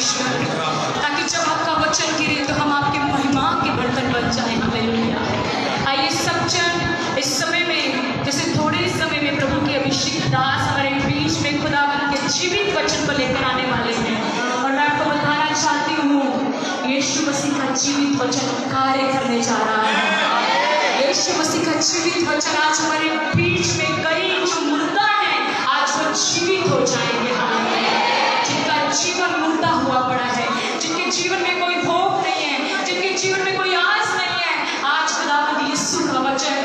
परमेश्वर, ताकि जब आपका वचन गिरे तो हम आपके महिमा के बर्तन बन जाएं। हालेलुया। आइए सब जन इस समय में, जैसे थोड़े समय में प्रभु के अभिषेक दास हमारे बीच में खुदावन के जीवित वचन को लेकर आने वाले हैं, और मैं आपको बताना चाहती हूँ यीशु मसीह का जीवित वचन कार्य करने जा रहा है। यीशु मसीह का जीवित वचन आज हमारे बीच में कई जो मुर्दा है आज वो जीवित हो जाएंगे। जिनका जीवन मुर्दा हुआ पड़ा है, जिनके जीवन में कोई होप नहीं है, जिनके जीवन में कोई आस नहीं है, आज खुदावंद यीशु का वचन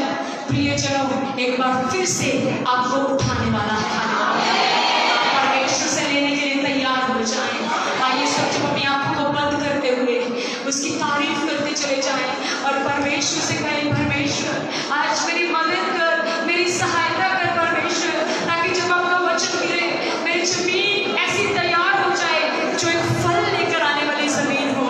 प्रियजनों एक बार फिर से आपको उठाने वाला है। परमेश्वर से लेने के लिए तैयार हो जाएं। आइए सब जब अपनी आंखों को बंद करते हुए उसकी तारीफ करते चले जाएं और परमेश्वर से कहें, परमेश्वर आज मेरी मदद कर, मेरी सहायता कर परमेश्वर, ताकि जब आपका वचन गिरे मेरी जमीन ऐसी तैयार हो जाए जो एक फल लेकर आने वाली जमीन हो।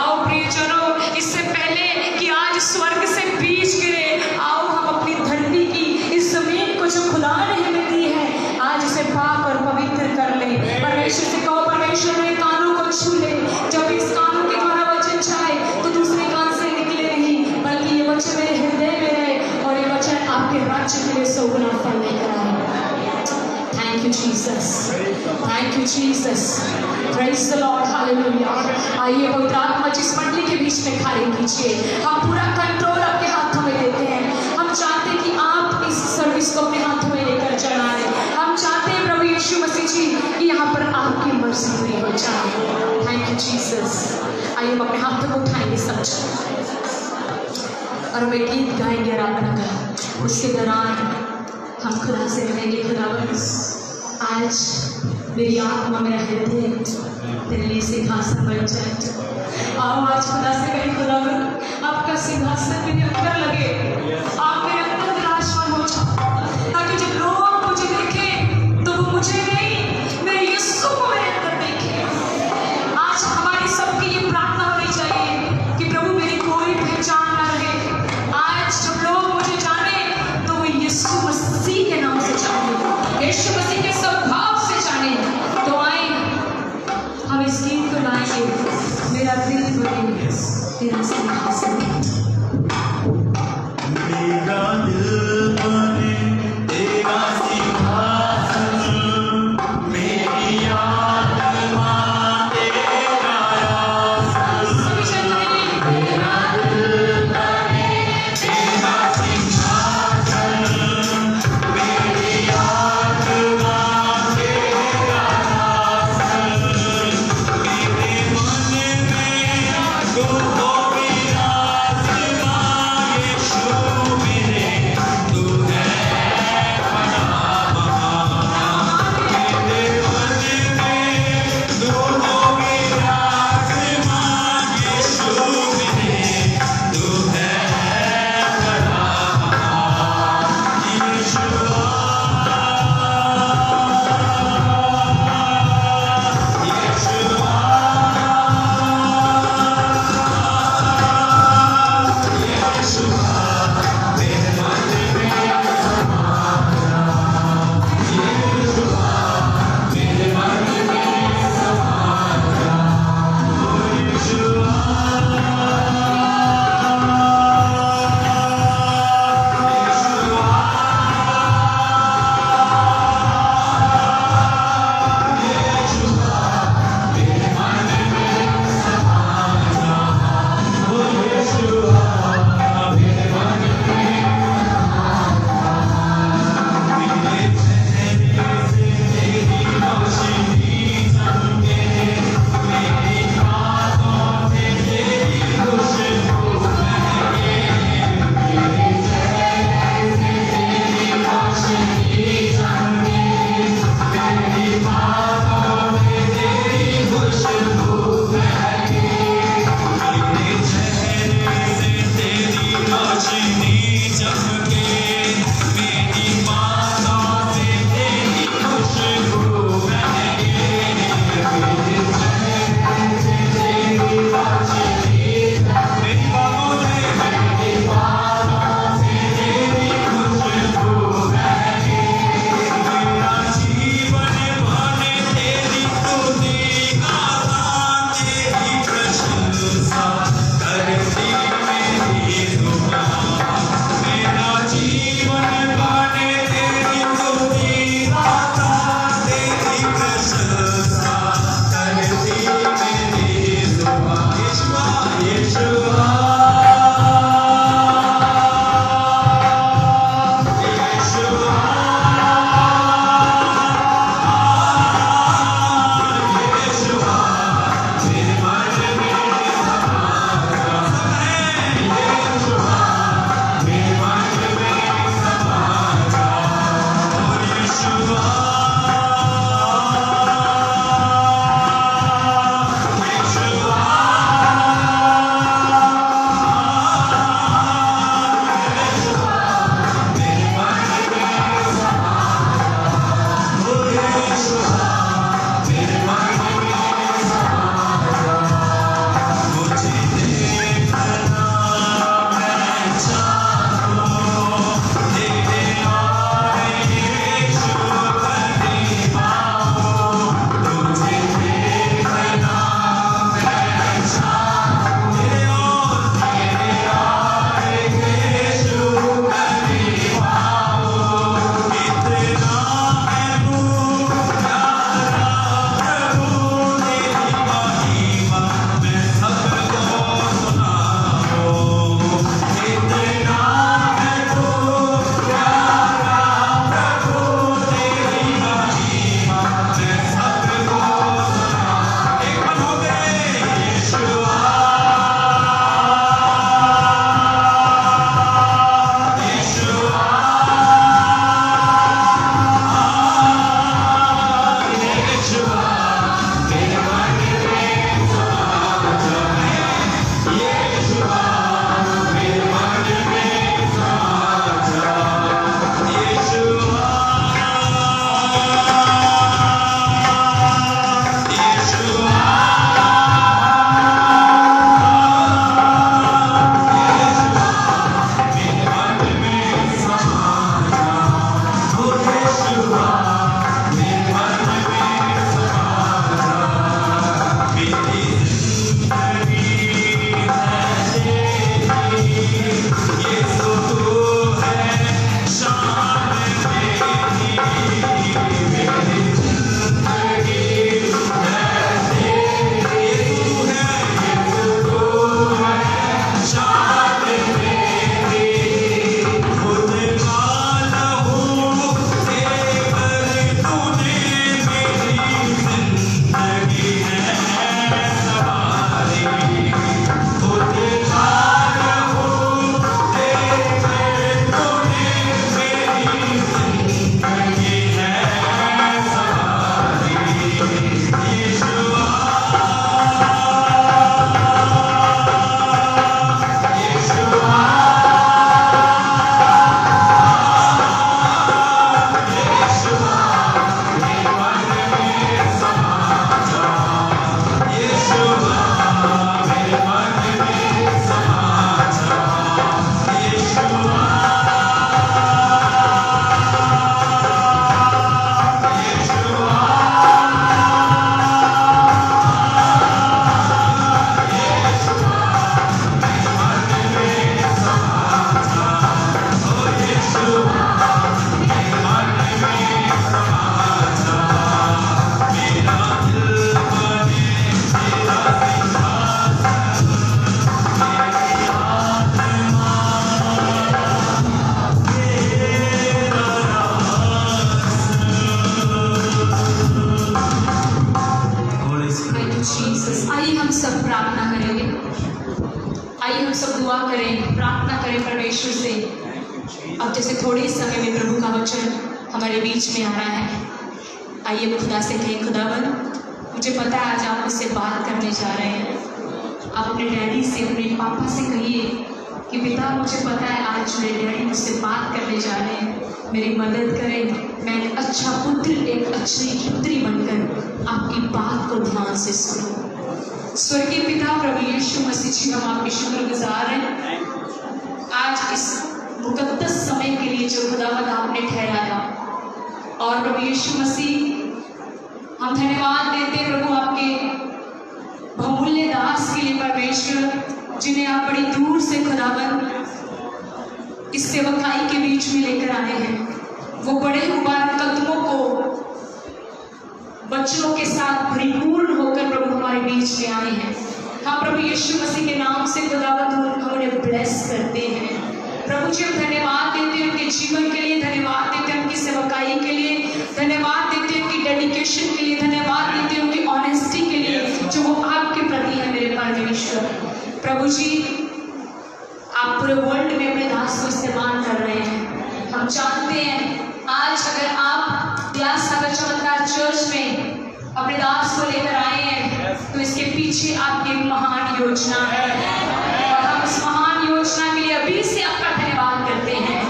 आओ प्रियजनों, इससे पहले कि आज स्वर्ग से बीज गिरे, आओ हम अपनी धरती की इस जमीन को जो खुदा ने हमें दी है आज इसे पाक और पवित्र कर ले। परमेश्वर से कहो, परमेश्वर मेरे कानों को छू ले, जब इस कानों के द्वारा वचन जाए तो दूसरे कान से निकले नहीं, बल्कि ये वचन मेरे हृदय में रहे और ये वचन आपके राज्य के लिए सौगुना फल लेकर आए। Thank you Jesus, thank you Jesus, praise the Lord, hallelujah. आइए पवित्र आत्मा जिस मंडली के बीच में खड़े कीजिए, हम पूरा कंट्रोल आपके हाथों में देते हैं। हम चाहते हैं कि आप इस सर्विस को अपने हाथों में लेकर चलाएं। हम चाहते हैं प्रभु यीशु मसीह जी कि यहाँ पर आपकी मर्जी पूरी हो जाए। Thank you Jesus. आइए हम अपने हाथों को उठाएंगे सब और हम एक गीत गाएंगे आराधना का। उसके दौरान हम खुदा से कहेंगे, खुदावंद आज मेरी आत्मा, मेरा हृदय तेरे लिए सिंहासन बन जाए। आओ आज खुदा से कहें, खुदावंद आपका सिंहासन मेरे अंदर लगे, आप मेरे अंदर विराजमान हो जाओ, ताकि जब लोग मुझे देखें तो वो मुझे नहीं, मेरे यीशु को मेरे अंदर देखें। आज हमारी सबकी ये प्रार्थना होनी चाहिए कि प्रभु मेरी कोई पहचान ना रहे। आज जब लोग मुझे जाने तो वो यीशु मसीह के नाम से जाने, यीशु मसीह के स्वभाव से जाने। तो आए हम इस गीत को गाएंगे, मेरा दिल बने तेरा सिंहासन, मेरा दिल बने तेरा सिंहासन, मेरी आत्मा तेरा आसन। मेरा दिल बने तेरा सिंहासन, मेरी आत्मा तेरा आसन। मेरे मन में तू होगी आइए हम सब दुआ करें, प्रार्थना करें परमेश्वर से। अब जैसे थोड़े समय में प्रभु का वचन हमारे बीच में आ रहा है, आइए खुदा से कहें, खुदावन मुझे पता है आज आप मुझसे बात करने जा रहे हैं। आप अपने डैडी से, अपने पापा से कहिए कि पिता मुझे पता है आज मेरे डैडी मुझसे बात करने जा रहे हैं, मेरी मदद करें। मैं एक अच्छा पुत्र, एक अच्छी पुत्री बनकर आपकी बात को ध्यान से सुनूं। स्वर्गीय पिता प्रभु यीशु मसीह जी, हम आपके शुक्रगुजार हैं आज इस मुकद्दस समय के लिए जो खुदावंद आपने ठहराया। और प्रभु यीशु मसीह हम धन्यवाद देते हैं प्रभु आपके बहुमूल्य दास के लिए परमेश्वर, जिन्हें आप बड़ी दूर से खुदावंद इस सेवकाई के बीच में लेकर आए हैं। वो बड़े मुबारक कदमों को बच्चों के साथ परिपूर्ण होकर प्रभु हमारे बीच में आए हैं। हम प्रभु यीशु मसीह के नाम से खुदावंद हम उन्हें ब्लेस करते हैं। प्रभु जी हम धन्यवाद देते हैं उनके जीवन के लिए, धन्यवाद देते हैं उनकी सेवकाई के लिए, धन्यवाद देते हैं उनकी डेडिकेशन के लिए, धन्यवाद देते हैं उनकी ऑनेस्टी के लिए जो वो आपके प्रति है मेरे परमेश्वर। प्रभु जी आप पूरे वर्ल्ड में अपने दास को इस्तेमाल कर रहे हैं। हम जानते हैं आज अगर आप ग्लास सागर चमत्कार चर्च में अपने दास को लेकर आए हैं तो इसके पीछे आपकी महान योजना है, और हम इस महान योजना के लिए अभी से आपका धन्यवाद करते हैं।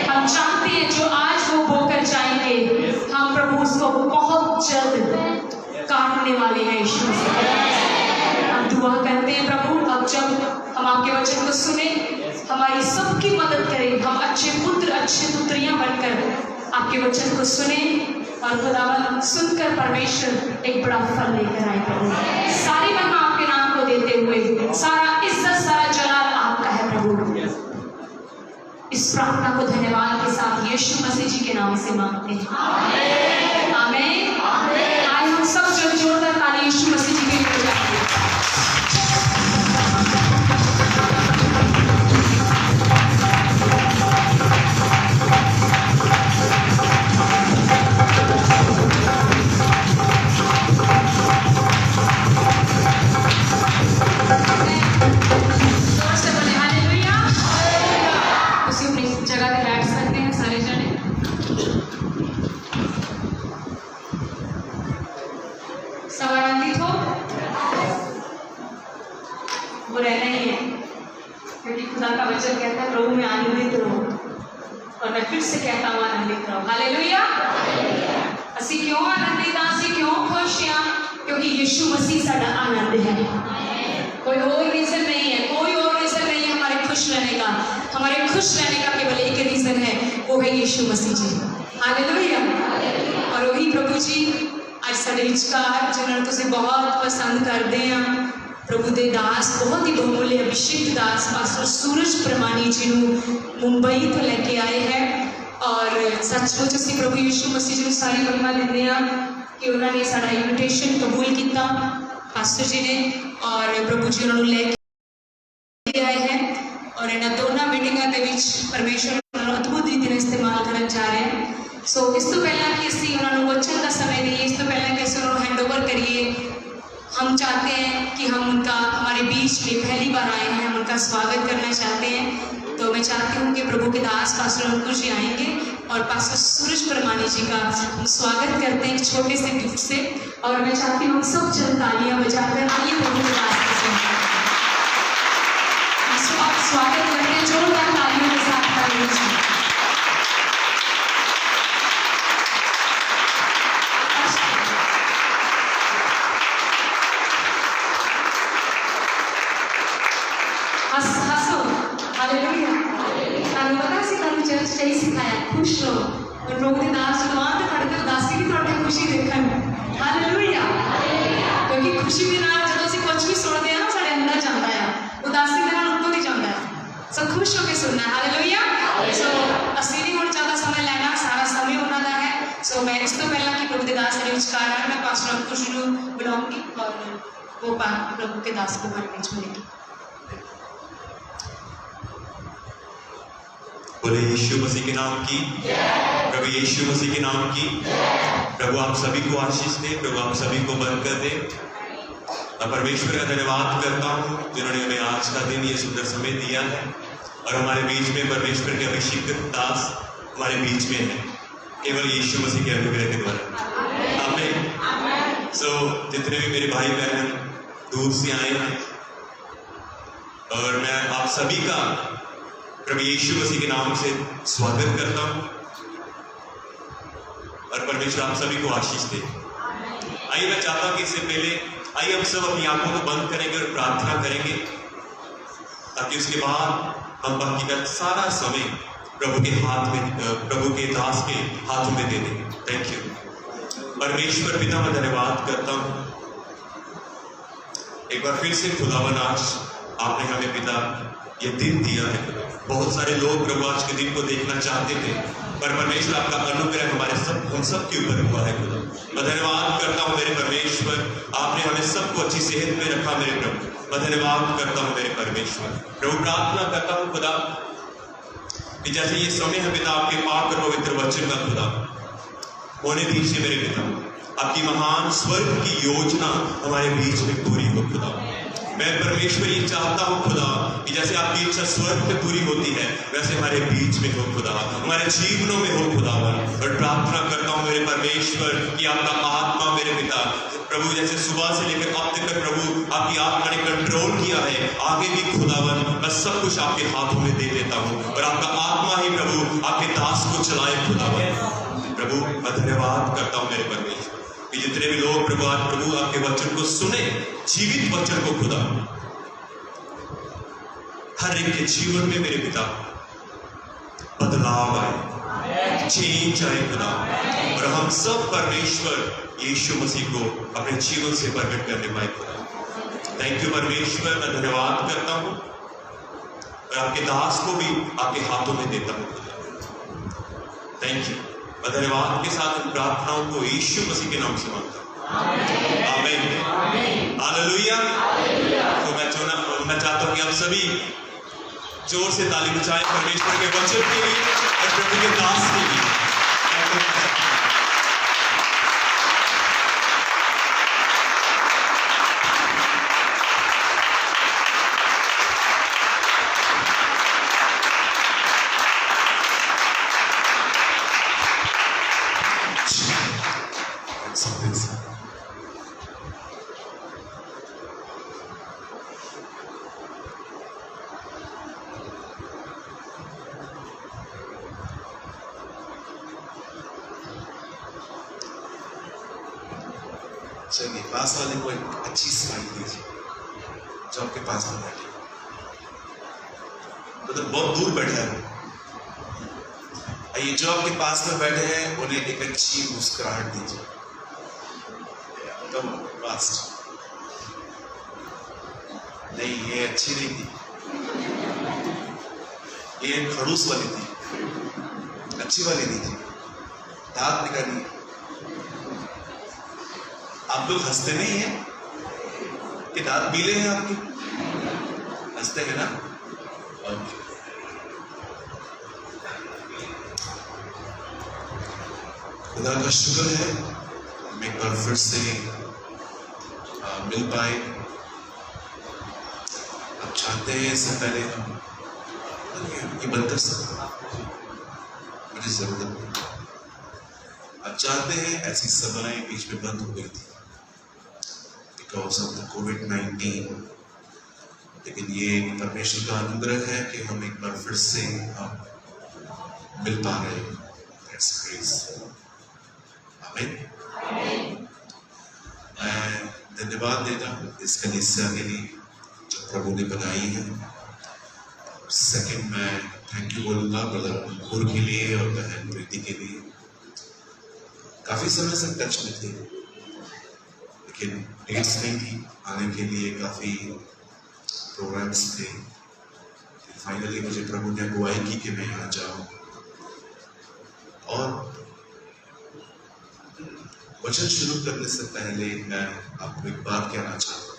हम जानते हैं जो आज वो बोकर जाएंगे, हम प्रभु उसको बहुत जल्द काटने वाले हैं यीशु से। हम दुआ करते हैं प्रभु, अब जब हम आपके वचन को सुने, हमारी सबकी मदद करें, हम अच्छे पुत्र अच्छी पुत्रियां बनकर आपके वचन को सुने और खुदावन सुनकर परमेश्वर एक बड़ा फल लेकर आए। प्रभु सारी महिमा आपके नाम को देते हुए, सारा इज्जत सारा जलाल आपका है प्रभु। इस प्रार्थना को धन्यवाद के साथ यीशु मसीह जी के नाम से मांगते हैं, आमीन। आइए हम सब जोरदार ताली यीशु मसीह जी के लिए बजाएंगे। यीशु मसीह जी, हालेलुया। और वही प्रभु जी आज साडे विचकार जिन्होंने तुसीं बहुत पसंद करते हैं, प्रभु दे दास बहुत ही बहुमूल्य अभिषेक दास पास्टर सूरज परमानी जी मुंबई तो लेके आए हैं। और सचमुच असीं प्रभु यीशु मसीह जी सारी महिमा दिंदे हां कि उन्होंने साडा इनविटेशन कबूल किया पास्टर जी ने, और प्रभु जी उन्होंने लेके आए हैं। और इन्हां दोनों मीटिंगां दे विच परमेश्वर अद्भुत रीति इस्तेमाल करन जा रहे हैं। सो इस तो पहला कि असीं उन्होंने वचन का समय दिए, इस तो पहला कि असीं उन्होंने हैंड ओवर करिए, हम चाहते हैं कि हम उनका हमारे बीच में पहली बार आए हैं, हम उनका स्वागत करना चाहते हैं। तो मैं चाहती हूँ कि प्रभु के दास पास्टर अंकुश जी आएंगे और पास्टर सूरज परमानी जी का हम स्वागत करते हैं एक छोटे से गिफ्ट से। और मैं चाहती हूँ सब जन तालियां बजाकर आइए प्रभु के दास के साथ आप स्वागत करते हैं जोरदार तालियों के साथ। चर्च यही सिखाया, खुश रहो और लोग दास जवान खड़े उदासी भी थोड़ी खुशी देखन, हालेलुया। क्योंकि खुशी के नाल जब ਅਸੀਂ कुछ भी सुनते हैं ना साढ़े अंदर जाता है, उदासी के नाल उत्तों नहीं जाता है। सब खुश होकर सुनना है, हालेलुया। सो ਅਸੀਂ नहीं हुण ज़्यादा समय लेना, सारा समय उन्होंने है। सो मैं इस तो पहला कि प्रभु के दास के विचकार है, मैं पास्टर अंकुश को बुलाऊंगी और वो प्रभु के दास को हमारे बीच में लेगी। बोले यीशु मसीह के नाम की, प्रभु यीशु मसीह के नाम की। प्रभु आप सभी को आशीष दे, प्रभु आप सभी को बरकत दे। मैं परमेश्वर का धन्यवाद करता हूँ जिन्होंने हमें आज का दिन ये सुंदर समय दिया है और हमारे बीच में परमेश्वर के अभिषिक्त दास हमारे बीच में है, केवल यीशु मसीह के अनुग्रह के द्वारा। आमीन। सो जितने भी मेरे भाई बहन दूर से आए हैं, और मैं आप सभी का प्रभु यीशु मसीह के नाम से स्वागत करता हूँ और परमेश्वर आप सभी को आशीष दे। आइए मैं चाहता हूँ कि इससे पहले आइए हम सब अपनी आंखों को बंद करेंगे और प्रार्थना करेंगे, ताकि उसके बाद हम बाकी का सारा समय प्रभु के हाथ में, प्रभु के दास के हाथों में दे देंगे। Thank you. परमेश्वर पिता मैं धन्यवाद करता हूँ एक बार फिर से खुदावन, आज आपने हमें पिता ये दिन दिया है। बहुत सारे लोग प्रभु आज के दिन को देखना चाहते थे, पर परमेश्वर आपका अनुग्रह हम सब के ऊपर हुआ है खुदा। मैं धन्यवाद करता हूँ मेरे परमेश्वर, आपने हमें सबको अच्छी सेहत में रखा मेरे प्रभु। मैं धन्यवाद करता हूँ मेरे परमेश्वर। प्रभु प्रार्थना करता हूँ खुदा कि जैसे ये समय है पिता आपके पाक और पवित्र वचन का खुदा होने दीजिए मेरे पिता, आपकी महान स्वर्ग की योजना हमारे बीच में पूरी हो खुदा। मैं परमेश्वर ये चाहता हूँ खुदा कि जैसे आपकी इच्छा स्वर्ग में पूरी होती है वैसे हमारे बीच में हो खुदा, हमारे जीवनों में हो खुदावन। और प्रार्थना करता हूँ मेरे परमेश्वर कि आपका आत्मा मेरे पिता प्रभु जैसे सुबह से लेकर अब तक प्रभु आपकी आत्मा ने कंट्रोल किया है, आगे भी खुदावन मैं सब कुछ आपके हाथों में दे देता हूँ और आपका आत्मा ही प्रभु आपके दास को चलाए खुदावन। प्रभु मैं धन्यवाद करता हूँ मेरे परमेश्वर कि जितने भी लोग प्रभु आज प्रभु आपके वचन को सुने, जीवित वचन को खुदा हर एक के जीवन में मेरे पिता बदलाव आए, चेंज आए खुदा, और हम सब परमेश्वर यीशु मसीह को अपने जीवन से प्रकट करने पाए खुदा। थैंक यू परमेश्वर, मैं धन्यवाद करता हूँ और आपके दास को भी आपके हाथों में देता हूँ खुदा। Thank you. मैं धन्यवाद के साथ इन प्रार्थनाओं को यीशु मसीह के नाम से मांगता हूँ। आमीन। हालेलुया। तो मैं चाहता हूँ कि आप सभी जोर से ताली बजाएं परमेश्वर के वचन के लिए और प्रभु के दास के लिए। चलिए पास वाले को एक अच्छी स्माइल दीजिए जो आपके पास में बैठे, मतलब बहुत दूर बैठा है। आइए जो आपके पास में बैठे हैं उन्हें एक अच्छी मुस्कुराहट दीजिए। Come fast. नहीं ये अच्छी नहीं थी, ये खड़ूस वाली थी, अच्छी वाली दीजिए। दांत निकालिए। आप लोग हंसते नहीं हैं कि दांत पीले हैं आपके? हंसते हैं ना? खुदा का शुक्र है हम एक बार फिर से मिल पाए। आप चाहते हैं इससे पहले हम ये बंद कर सकते, मुझे जरूरत नहीं। आप चाहते हैं ऐसी सभाएं बीच में बंद हो गई थी बिकॉज ऑफ द कोविड-19, लेकिन ये परमेश्वर का अनुग्रह है कि हम एक बार फिर से मिल पा रहे हैं। That's grace. आमीन। मैं धन्यवाद देता हूँ इस कलीसिया के लिए जो प्रभु ने बनाई है। सेकंड मैं थैंक यू बोलूँगा ब्रदर अंकुर के लिए और बहन प्रीति के लिए। काफ़ी समय से टच में थे लेकिन डेट्स नहीं थी आने के लिए, काफ़ी प्रोग्राम्स थे। फाइनली मुझे प्रभु ने अगुवाई की कि मैं यहाँ जाऊँ। और वचन शुरू करने से पहले मैं आपको एक बात कहना चाहता हूँ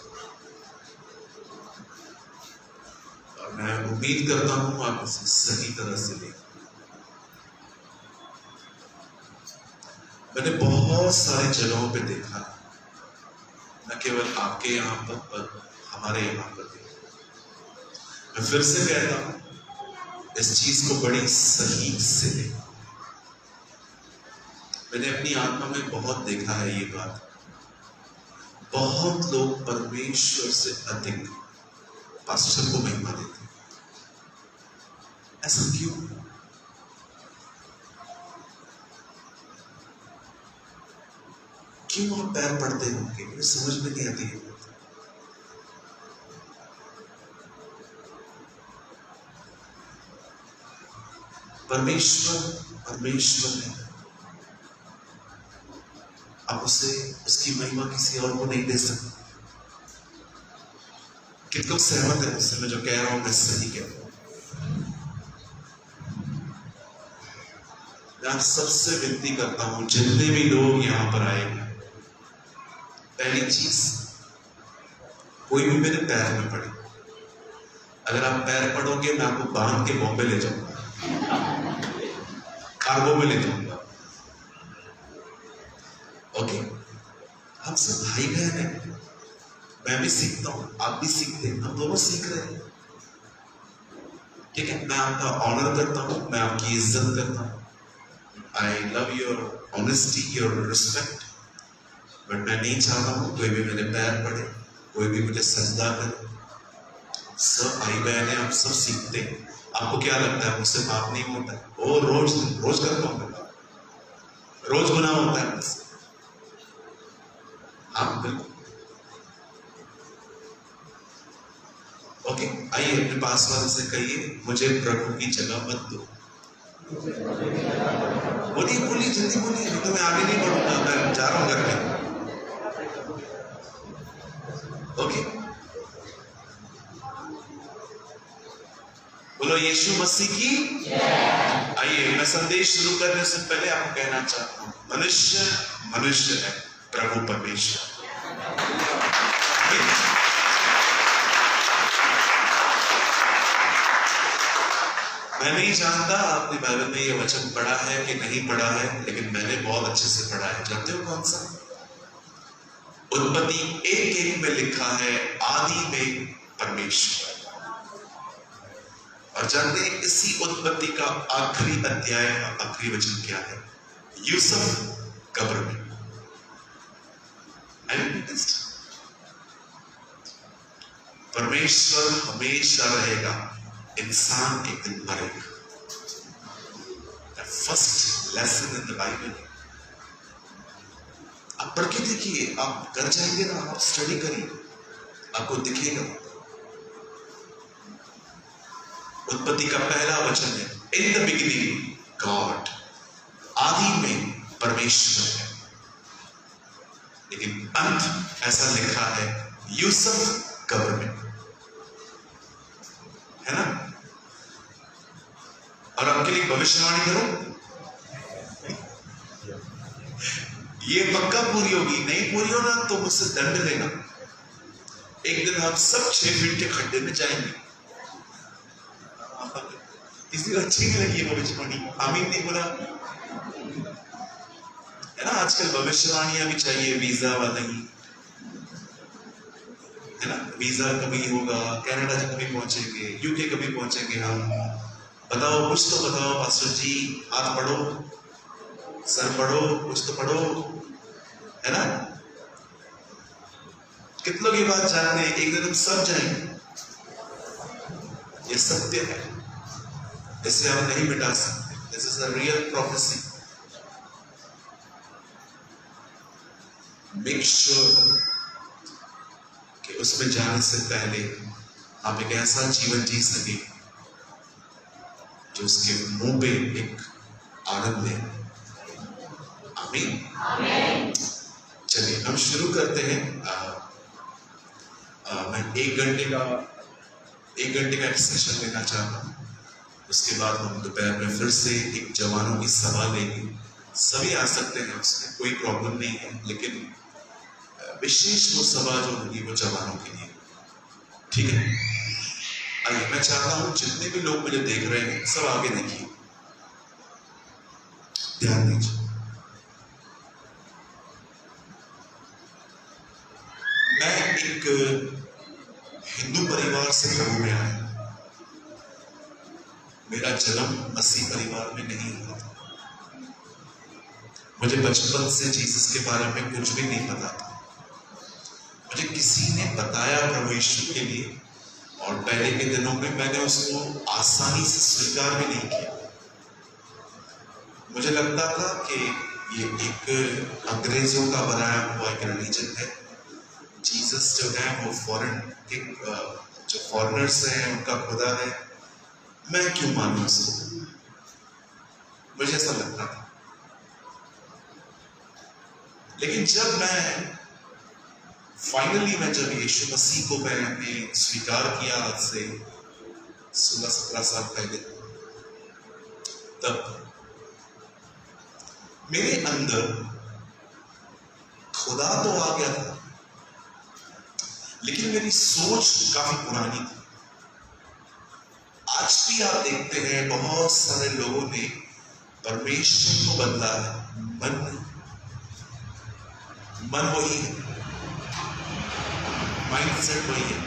और मैं उम्मीद करता हूँ आप इसे सही तरह से लें। मैंने बहुत सारी जगहों पे देखा, न केवल आपके यहाँ पर हमारे यहाँ पर भी। मैं फिर से कहता हूं, इस चीज को बड़ी सही से ले। मैंने अपनी आत्मा में बहुत देखा है ये बात। बहुत लोग परमेश्वर से अधिक पास्टर को महिमा देते हैं। ऐसा क्यों? क्यों आप पैर पड़ते होंगे? मुझे समझ में नहीं आती है। परमेश्वर है। आप उसकी महिमा किसी और को नहीं दे सकते। कितने सहमत है मुझसे? मैं जो कह रहा हूं मैं सही कह रहा हूं। मैं आप सबसे विनती करता हूं, जितने भी लोग यहां पर आएंगे, पहली चीज, कोई भी मेरे पैर में पड़े। अगर आप पैर पड़ोगे मैं आपको बांध के बॉम्बे ले जाऊंगा, कार्गो में ले जाऊंगा। ओके, हम सब भाई बहन हैं। मैं भी सीखता हूं, आप भी सीखते हैं, हम दोनों सीख रहे हैं। ठीक है, मैं आपका ऑनर करता हूं, मैं आपकी इज्जत करता हूं। I love your honesty, your respect. But मैं नहीं चाहता हूं कोई भी मेरे पैर पड़े, कोई भी मुझे सजदा करे। सब भाई बहन हैं, आप सब सीखते हैं। आपको क्या लगता है मुझसे पाप नहीं होता है? वो रोज करता हूं, रोज गुनाह होता है मुझसे। हाँ बिल्कुल। ओके, आइए अपने पास वाले से कहिए, मुझे प्रभु की जगह मत दो। बोलिए जल्दी बोलिए, नहीं तो मैं आगे नहीं बढ़ूंगा, मैं जा रहा हूं घर में। ओके, बोलो यीशु मसीह की। आइए, मैं संदेश शुरू करने से पहले आपको कहना चाहता हूं, मनुष्य है, प्रभु परमेश्वर। मैं नहीं जानता आपने बाइबल में ये वचन पढ़ा है कि नहीं पढ़ा है, लेकिन मैंने बहुत अच्छे से पढ़ा है। जानते हो कौन सा? उत्पत्ति 1:1 में लिखा है, आदि में परमेश्वर। और जानते हैं इसी उत्पत्ति का आखिरी अध्याय का आखिरी वचन क्या है? यूसुफ कब्र में। परमेश्वर हमेशा रहेगा, इंसान एक दिन मरेगा। First lesson in the Bible. आप पढ़ के देखिए, आप घर जाएंगे ना, आप स्टडी करिए, आपको दिखेगा। उत्पत्ति का पहला वचन है, इन द बिगिनिंग गॉड, आदि में परमेश्वर है। लेकिन अंत ऐसा लिखा है, यूसुफ कब्र में, है ना? और आपके लिए भविष्यवाणी करो, ये पक्का पूरी होगी। नहीं पूरी हो ना तो मुझसे दंड लेना। एक दिन हम सब 6 फीट के खड्डे में जाएंगे। किसी को अच्छी नहीं लगी भविष्यवाणी? आमीन नहीं बोला, है ना? आजकल भविष्यवाणियां भी चाहिए, वीजा वाला ही, है ना? वीजा कभी होगा, कनाडा कभी पहुंचेंगे, यूके कभी पहुंचेंगे हम। बताओ, कुछ तो बताओ पास्टर जी, हाथ पढ़ो, सर पढ़ो, कुछ तो पढ़ो, है ना? कितनों की बात जानते हैं, एक दिन हम सब जाएंगे। ये सत्य है, इसे हम नहीं मिटा सकते। This is a real prophecy. Make sure कि उसमें जाने से पहले आप एक ऐसा जीवन जी सके जो उसके मुंह पे एक आनंद है। आमीन। चलिए हम शुरू करते हैं। मैं एक घंटे का एक सेशन लेना चाहता हूँ। उसके बाद हम दोपहर में फिर से एक जवानों की सभा लेंगे। सभी आ सकते हैं, उसमें कोई प्रॉब्लम नहीं है, लेकिन विशेष वो सभा जो होगी वो जवानों के लिए, ठीक है? आइए, मैं चाहता हूँ जितने भी लोग मुझे देख रहे हैं सब आगे देखिए, ध्यान दीजिए। मैं एक हिंदू परिवार से प्रभु में आया। मेरा जन्म मसीह परिवार में नहीं हुआ था। मुझे बचपन से जीसस के बारे में कुछ भी नहीं पता था। मुझे किसी ने बताया प्रभु यीशु के लिए, और पहले के दिनों में मैंने उसको आसानी से स्वीकार भी नहीं किया। मुझे लगता था कि ये एक अंग्रेजों का बनाया हुआ एक रिलीजन है। जीसस जो है वो फॉरेन के जो फॉरेनर्स हैं उनका खुदा है, मैं क्यों मानूं उसको, मुझे ऐसा लगता था। लेकिन जब मैं जब यीशु मसीह को मैंने स्वीकार किया आज से 16-17 साल पहले, तब मेरे अंदर खुदा तो आ गया था, लेकिन मेरी सोच काफी पुरानी थी। आज भी आप देखते हैं बहुत सारे लोगों ने परमेश्वर को बदला है, मन वही है, माइंडसेट वही है।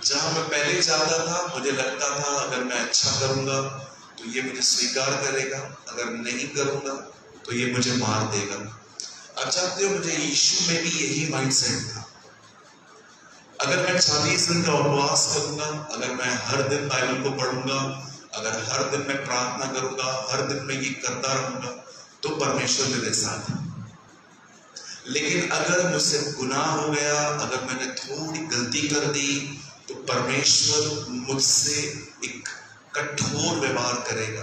जहां मैं पहले जाता था, मुझे लगता था अगर मैं अच्छा करूंगा तो ये मुझे स्वीकार करेगा, अगर नहीं करूंगा तो ये मुझे मार देगा। अब चाहते हो, मुझे यीशु में भी यही माइंडसेट था। अगर मैं 40 दिन का उपवास करूंगा, अगर मैं हर दिन बाइबल को पढ़ूंगा, अगर हर दिन मैं प्रार्थना करूंगा, हर दिन मैं ये करता रहूंगा, तो परमेश्वर मेरे साथ है। लेकिन अगर मुझसे गुनाह हो गया, अगर मैंने थोड़ी गलती कर दी, तो परमेश्वर मुझसे एक कठोर व्यवहार करेगा।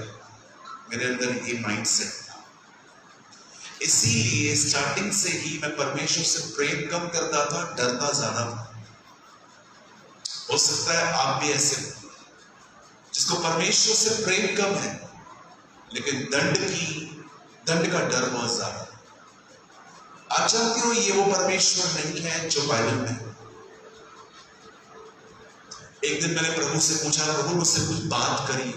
मेरे अंदर ये माइंडसेट था। इसीलिए स्टार्टिंग से ही मैं परमेश्वर से प्रेम कम करता था, डरता ज्यादा था। हो सकता है आप भी ऐसे हो, जिसको परमेश्वर से प्रेम कम है, लेकिन दंड का डर बहुत ज्यादा। आप चाहते हो ये वो परमेश्वर नहीं है जो बाइबल में है। एक दिन मैंने प्रभु से पूछा, प्रभु मुझसे कुछ बात करिए।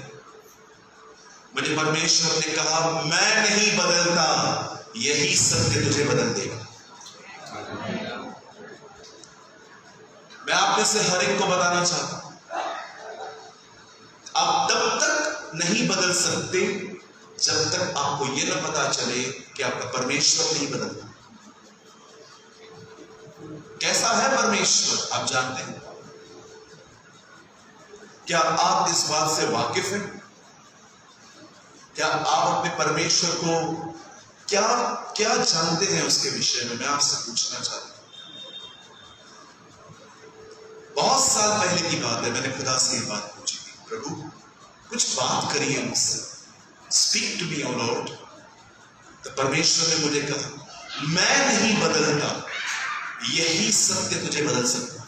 मुझे परमेश्वर ने कहा, मैं नहीं बदलता, यही सत्य तुझे बदल देगा। मैं आप में से हर एक को बताना चाहता हूं, आप तब तक नहीं बदल सकते जब तक आपको यह न पता चले कि आपका परमेश्वर नहीं बदलता। कैसा है परमेश्वर आप जानते हैं? क्या आप इस बात से वाकिफ हैं? क्या आप अपने परमेश्वर को क्या जानते हैं उसके विषय में? मैं आपसे पूछना चाहता हूं। बहुत साल पहले की बात है, मैंने खुदा से ये बात पूछी थी, प्रभु कुछ बात करिए मुझसे, speak to me O lord. तो परमेश्वर ने मुझे कहा, मैं नहीं बदलता, यही सत्य तुझे बदल सकता।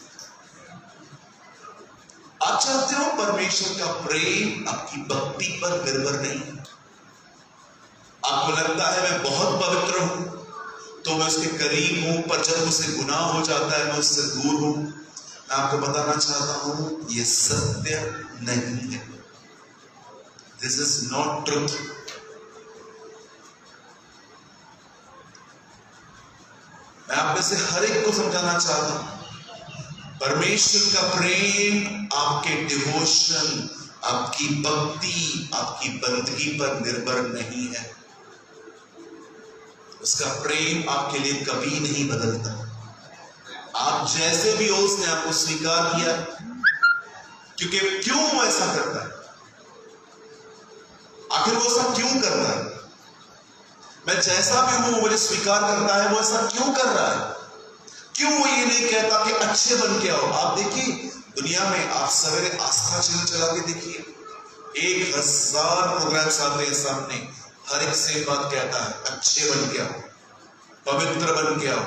आप चाहते हो परमेश्वर का प्रेम आपकी भक्ति पर निर्भर नहीं है। आपको लगता है मैं बहुत पवित्र हूं तो मैं उसके करीब हूं, पर जब मुझसे गुनाह हो जाता है मैं उससे दूर हूं। मैं आपको बताना चाहता हूं, यह सत्य नहीं है। This is not truth. मैं आप में से हर एक को समझाना चाहता हूं, परमेश्वर का प्रेम आपके डिवोशन, आपकी भक्ति, आपकी बंदगी पर निर्भर नहीं है। उसका प्रेम आपके लिए कभी नहीं बदलता। आप जैसे भी हो, उसने आपको स्वीकार किया। क्योंकि क्यों वो ऐसा करता है? आखिर वो ऐसा क्यों करता है? मैं जैसा भी हूं मुझे स्वीकार करता है, वो ऐसा क्यों कर रहा है? क्यों वो ये नहीं कहता कि अच्छे बन के आओ? आप देखिए दुनिया में, आप सवेरे आस्था चैनल चला के देखिए, 1000 प्रोग्राम्स आते हैं सामने, हर एक सेम बात कहता है, अच्छे बन के आओ, पवित्र बन के आओ,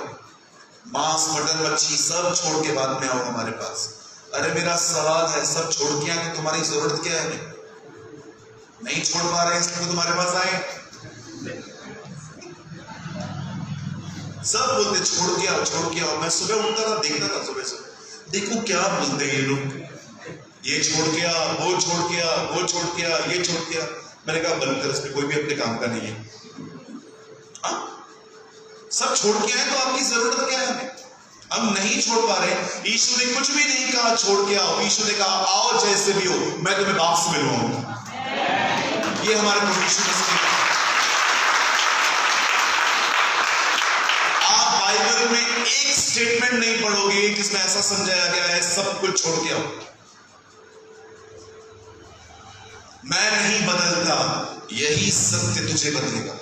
मांस मटन मच्छी सब छोड़ के बाद में आओ हमारे पास। अरे मेरा सवाल है, सब छोड़ के आए, तुम्हारी जरूरत क्या है? नहीं छोड़ पा रहे इसलिए तुम्हारे पास आए। सब बोलते छोड़ के आओ, छोड़ के आओ। मैं सुबह उठता था, देखता था सुबह सुबह, देखो क्या बोलते हैं ये लोग, ये छोड़ के आ, वो छोड़ के आ, वो छोड़ के आ, ये छोड़ के आ। मैंने कहा बनकर इसमें कोई भी अपने काम का नहीं है। सब छोड़ के आए तो आपकी जरूरत क्या है? हम नहीं छोड़ पा रहे। यीशु ने कुछ भी नहीं कहा छोड़ के आओ, यीशु ने कहा आओ जैसे भी हो, मैं तुम्हें बाप से मिलवाऊंगा। ये हमारे प्रभु यीशु मसीह ने। आप बाइबल में एक स्टेटमेंट नहीं पढ़ोगे जिसमें ऐसा समझाया गया है सब कुछ छोड़ के आओ। मैं नहीं बदलता, यही सत्य तुझे बदलेगा।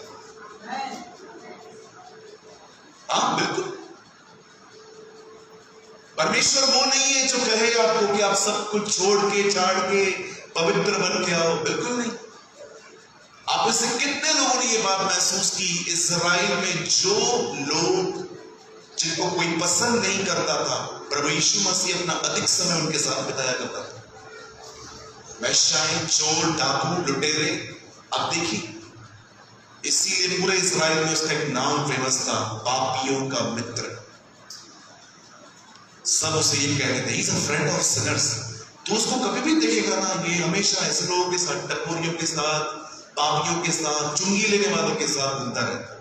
हाँ बिल्कुल, परमेश्वर वो नहीं है जो कहे आपको कि आप सब कुछ छोड़ के छाड़ के पवित्र बन के आओ। बिल्कुल नहीं। आप में से कितने लोगों ने ये बात महसूस की, इजराइल में जो लोग जिनको कोई पसंद नहीं करता था, प्रभु यीशु मसीह अपना अधिक समय उनके साथ बिताया करता था। वैश्याएं, चोर, डाकू, लुटेरे। अब देखिए, इसीलिए पूरे इजराइल में उसका एक नाम फेमस था, पापियों का मित्र। सब उसे ये कहते थे, he's a friend of sinners। तो उसको कभी भी देखेगा ना, ये हमेशा ऐसे लोगों के साथ, टकोरियों के साथ, पापियों के साथ, चुंगी लेने वालों के साथ घूमता रहता।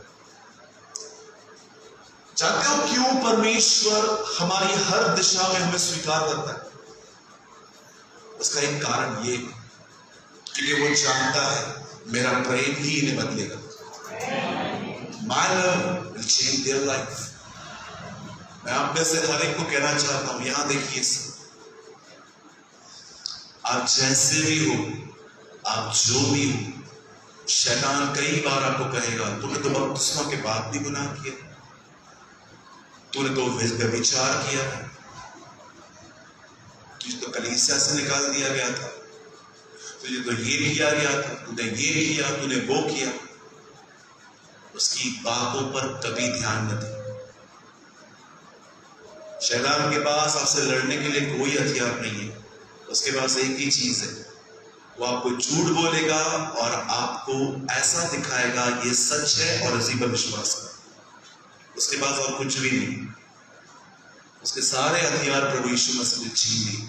जानते हो क्यों परमेश्वर हमारी हर दिशा में हमें स्वीकार करता है? उसका एक कारण ये, क्योंकि वो जानता है मेरा प्रेम ही इन्हें बदलेगा। My love will change their life। मैं आप में से हर एक को कहना चाहता हूं, यहां देखिए, आप जैसे भी हो, आप जो भी हो, शैतान कई बार आपको कहेगा तूने तो बपतिस्मा के बाद भी गुनाह किया, तूने तो व्यभिचार किया, तुझे तो कलीसिया से निकाल दिया गया था, तुझे तो ये किया गया था, तूने ये किया, तूने वो किया। उसकी बातों पर कभी ध्यान न दे। शैतान के पास आपसे लड़ने के लिए कोई हथियार नहीं है। उसके पास एक ही चीज है, वो आपको झूठ बोलेगा और आपको ऐसा दिखाएगा ये सच है और इसी पर विश्वास कर। उसके पास और कुछ भी नहीं। उसके सारे हथियार प्रभु यीशु मसीह ने छीन लिए।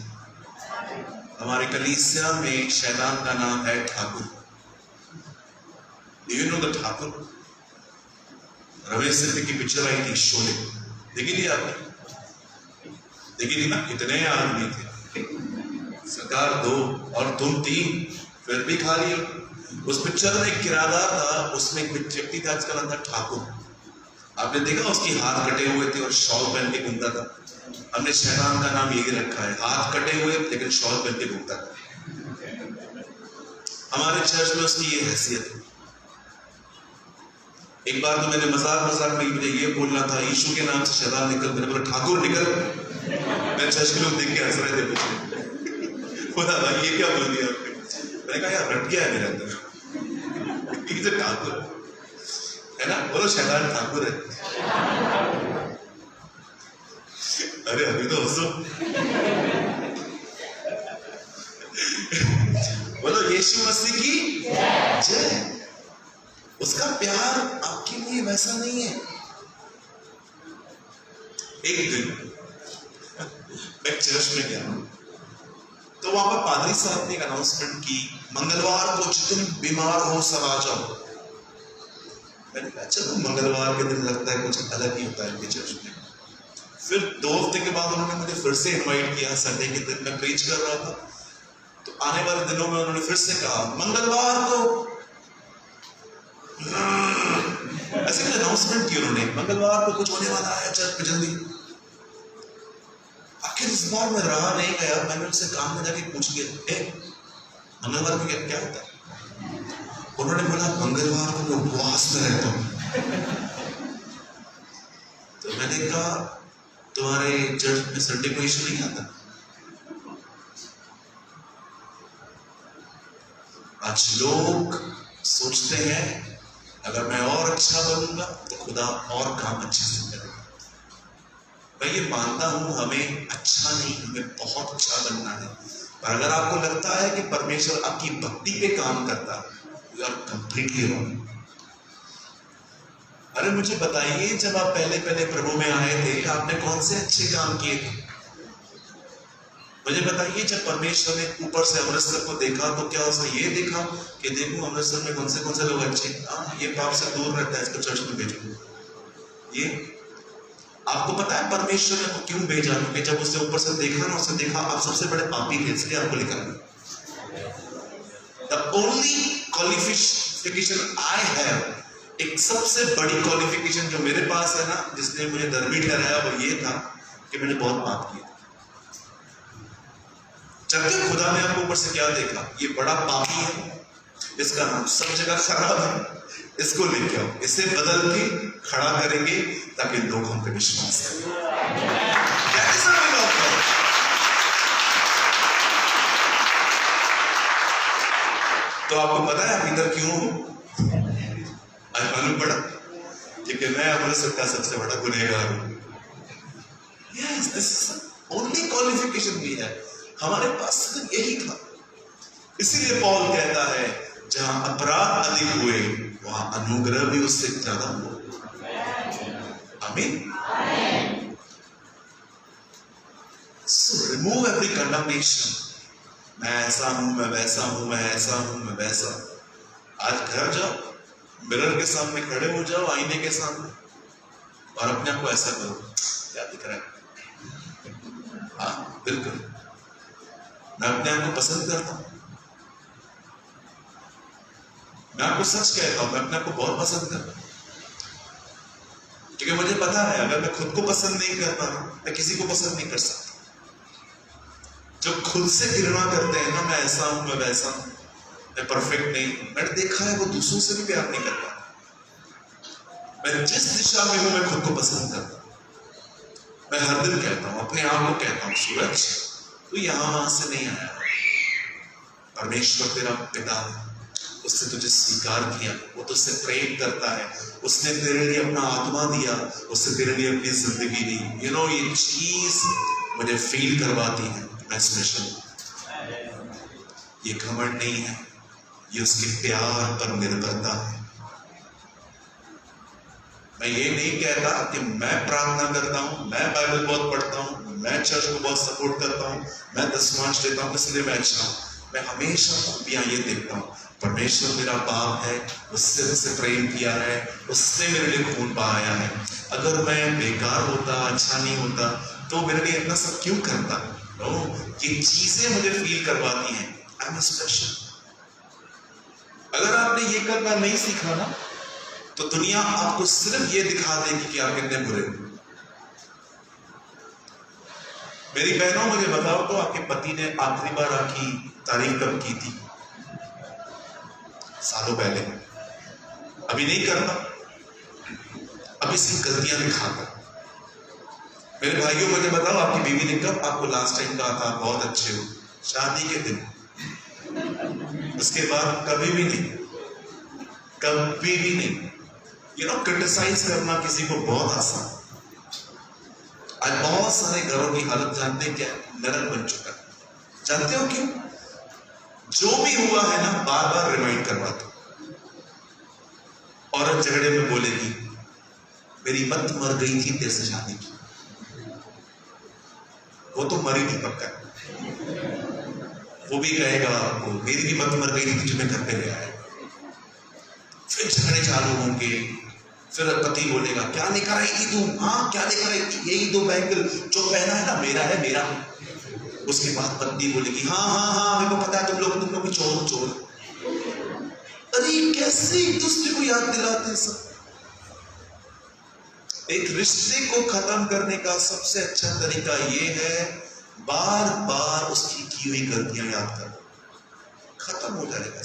हमारे कलीसिया में शैतान का नाम है Thakur. You know the Thakur? Ramesh Siddhi की पिक्चर आई थी शोले, देखी थी आपने? देखी थी ना? इतने आदमी थे, सरकार 2 और तुम 3, फिर भी खा लिया। उस पिक्चर में एक किराएदार था, उसमें एक व्यक्ति था जिसका नाम था ठाकुर। आपने देखा उसकी हाथ कटे हुए थे और शॉल पहन के घूमता था। हमने शैतान का नाम यही रखा है, हाथ कटे हुए लेकिन शॉल पहन के घूमता था। हमारे चर्च में उसकी ये हैसियत है। एक बार तो मैंने मजाक में मुझे ये बोलना था, यीशु के नाम से शैतान निकल, मैंने बोला ठाकुर निकल। मैं चर्च के लोग देख के हंस रहे थे मुझे, बोला ये क्या बोल दिया आपने? मैंने कहा यार रट गया है मेरे अंदर, ये तो ठाकुर है ना, बोलो शैतान ठाकुर है। अरे अभी तो हंसो। बोलो यीशु मसीह की जय। उसका प्यार आपके लिए वैसा नहीं है। एक दिन मैं चर्च में गया तो वहां पर पादरी साहब ने एक अनाउंसमेंट की, मंगलवार को जितने बीमार हो सब आ जाओ। मैंने कहा चलो मंगलवार के दिन लगता है कुछ अलग ही होता है इनके चर्च में। फिर 2 हफ्ते के बाद उन्होंने मुझे फिर से इनवाइट किया। संडे के दिन मैं प्रीच कर रहा था, तो आने वाले दिनों में उन्होंने फिर से कहा मंगलवार को, ऐसे कुछ अनाउंसमेंट की उन्होंने, मंगलवार को कुछ होने वाला है चर्च में जल्दी। आखिर इस बार मैं रहा नहीं गया, मैंने उनसे काम में जाके पूछ लिया मंगलवार को क्या होता है? उन्होंने बोला मंगलवार को मैं उपवास में रहता हूं। तो मैंने कहा तुम्हारे चर्च में संडे को यीशु नहीं आता? आज लोग सोचते हैं अगर मैं और अच्छा बनूंगा तो खुदा और काम अच्छे से करेगा। मैं ये मानता हूं हमें अच्छा नहीं, हमें बहुत अच्छा बनना है। पर अगर आपको लगता है कि परमेश्वर आपकी भक्ति पे काम करता है, यू आर कंप्लीटली रॉन्ग। अरे मुझे बताइए, जब आप पहले प्रभु में आए थे आपने कौन से अच्छे काम किए थे? मुझे बताइए, जब परमेश्वर ने ऊपर से अमृतसर को देखा तो क्या उसने ये देखा कि देखो अमृतसर में कौन से लोग अच्छे, ये पाप से दूर रहता है, इसको चर्च में भेजो। ये आपको पता है परमेश्वर ने क्यों भेजा? क्योंकि जब उसने ऊपर से देखा ना, उसने देखा आप सबसे बड़े पापी थे, इसलिए आपको निकाला। The only qualification I have, एक सबसे बड़ी क्वालिफिकेशन जो मेरे पास है ना, जिसने मुझे धर्मी ठहराया, वो ये था कि मैंने बहुत पाप किया। जबकि खुदा ने आपको ऊपर से क्या देखा? ये बड़ा पापी है, इसका नाम सब जगह खराब है, इसको लेके आओ, इसे बदल के खड़ा करेंगे ताकि लोग हम पे विश्वास करें। तो आपको पता है आप इधर क्यों हो? आज मालूम पड़ा क्योंकि मैं अमृतसर का सबसे बड़ा गुनहगार हूं। Yes, this is only qualification भी है हमारे पास, यही था। इसीलिए पौल कहता है जहां अपराध अधिक हुए वहां अनुग्रह भी उससे ज्यादा हुआ। आमीन। So remove every condemnation. मैं ऐसा हूं, मैं वैसा हूं, मैं ऐसा हूं, मैं वैसा। आज घर जाओ, मिरर के सामने खड़े हो जाओ, आईने के सामने, और अपने आप को ऐसा करो, क्या दिख रहा है? हाँ बिल्कुल, मैं अपने आप को पसंद करता हूं। मैं आपको सच कहता हूं, मैं अपने आप को बहुत पसंद करता हूं, क्योंकि मुझे पता है अगर मैं खुद को पसंद नहीं कर पा रहा, मैं किसी को पसंद नहीं कर सकता। जो खुद से घृणा करते हैं ना, मैं ऐसा हूं, मैं वैसा हूं, मैं परफेक्ट नहीं, मैंने देखा है वो दूसरों से भी प्यार नहीं कर पाता। मैं जिस दिशा में हूं मैं खुद को पसंद करता हूं। मैं हर दिन कहता हूं, अपने आप को कहता हूं, सूरज तू यहां वहां से नहीं आया, परमेश्वर तेरा पिता है, उसने तुझे स्वीकार किया, वो तुझसे प्रेम करता है, उसने तेरे लिए अपना आत्मा दिया, उसने तेरे लिए अपनी जिंदगी दी। यू नो, ये चीज मुझे फील करवाती है मैं स्पेशल। ये घमंड नहीं है, ये उसके प्यार पर निर्भरता है। मैं ये नहीं कहता कि मैं प्रार्थना करता हूं, मैं बाइबल बहुत पढ़ता हूं, मैं चर्च को बहुत सपोर्ट करता हूं, मैं दशमांश देता हूं, इसलिए मैं अच्छा हूं। मैं हमेशा खूबियां ये देखता हूं, परमेश्वर मेरा बाप है, उससे मुझसे प्रेम किया है, उसने मेरे लिए खून बहाया है। अगर मैं बेकार होता, अच्छा नहीं होता, तो मेरे लिए इतना सब क्यों करता? नो, ये चीजें मुझे फील करवाती हैं आई एम स्पेशल। अगर आपने ये करना नहीं सीखा ना, तो दुनिया आपको सिर्फ ये दिखा देगी कि आप कितने बुरे हो। मेरी बहनों, मुझे बताओ तो आपके पति ने आखिरी बार आपकी तारीफ कब की थी? सालों पहले। अभी नहीं करता, अभी सिर्फ गलतियां दिखाता। मेरे भाइयों, मुझे बताओ आपकी बीवी ने कब आपको लास्ट टाइम कहा था बहुत अच्छे हो? शादी के दिन। उसके बाद कभी भी नहीं, कभी भी नहीं। यू नो, क्रिटिसाइज करना किसी को बहुत आसान। आज बहुत सारे घरों की हालत जानते हैं क्या? नरक बन चुका है। जानते हो क्यों? जो भी हुआ है ना, बार बार रिमाइंड करवाता। औरत झगड़े में बोलेगी, मेरी मत मर गई थी तेरे से शादी की। वो तो मरी थी पक्का। वो भी कहेगा आपको, मेरी भी मत मर गई थी, तुझे मैं घर पे ले आया। फिर झगड़े चालू होंगे। फिर पति बोलेगा, क्या लेकर आई थी तू? हाँ, क्या लेकर आई थी? यही दो बैंगल जो पहना है ना, मेरा है, मेरा। उसके बाद पत्नी बोलेगी, हाँ हाँ हाँ, मेरे को पता है तुम लोग भी चोर। अरे कैसे एक दूसरे को याद दिलाते हैं सब। एक रिश्ते को खत्म करने का सबसे अच्छा तरीका ये है, बार बार उसकी की हुई गलतियां याद करो। खत्म हो जाएगा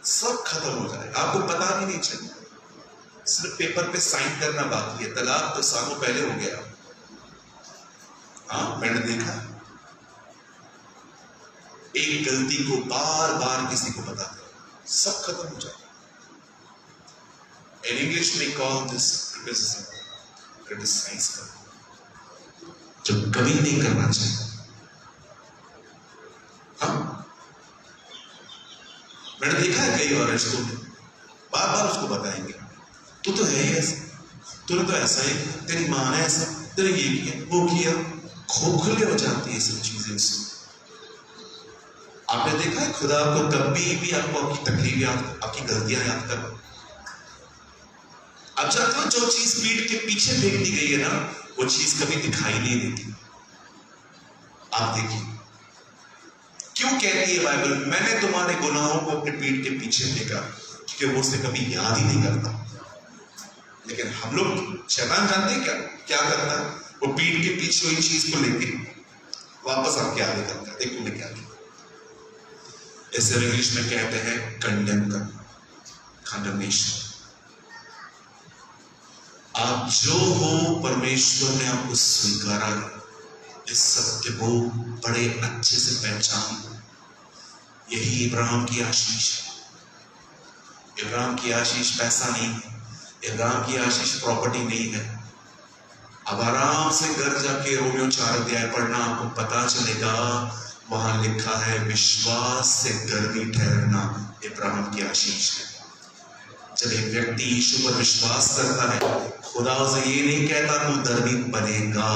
सब खत्म हो जाएगा। आपको पता भी नहीं चलेगा, सिर्फ पेपर पे साइन करना बाकी है। तलाक तो सालों पहले हो गया। हाँ, मैंने देखा एक गलती को बार बार किसी को बताते, सब खत्म हो जाएगा। In English we call this criticism, criticize करना, जो कभी नहीं करना चाहिए। हाँ, मैंने देखा है कई बार रिश्तों में बार बार उसको बताएंगे, तू तो है ही ऐसा, तूने तो ऐसा ही, तेरी माँ ने ऐसा, तेरे ये किया, वो किया। खोखले हो जाती है सब चीजें उसमें। आपने देखा है खुदा आपको कभी भी आपको आपकी तकलीफ याद, आपकी गलतियां याद कर, आप जानते हो जो चीज पीठ के पीछे फेंक दी गई है ना, वो चीज कभी दिखाई नहीं देती। आप देखिए क्यों कहती है बाइबल, मैंने तुम्हारे गुनाहों को अपने पीठ के पीछे फेंका, क्योंकि वो उसे कभी याद ही नहीं करता। लेकिन हम लोग, शैतान जानते हैं क्या क्या करता है, वो पीठ के पीछे हुई चीज को लेके वापस आपके आगे करता है। देखो मैं क्या किया, इसे इंग्लिश में कहते हैं कंडेम करना, कंडेमनेशन। आप जो हो, परमेश्वर ने आपको स्वीकारा है, इस सत्य को बड़े अच्छे से पहचान। यही इब्राहिम की आशीष है। इब्राहिम की आशीष पैसा नहीं है, इब्राहिम की आशीष प्रॉपर्टी नहीं है। अब आराम से घर जाके रोमियो 4 अध्याय पढ़ना, आपको पता चलेगा, वहां लिखा है विश्वास से धर्मी ठहरना इब्राहिम की आशीष है। जब एक व्यक्ति यीशु पर विश्वास करता है, खुदा उसे ये नहीं कहता तू धर्मी बनेगा,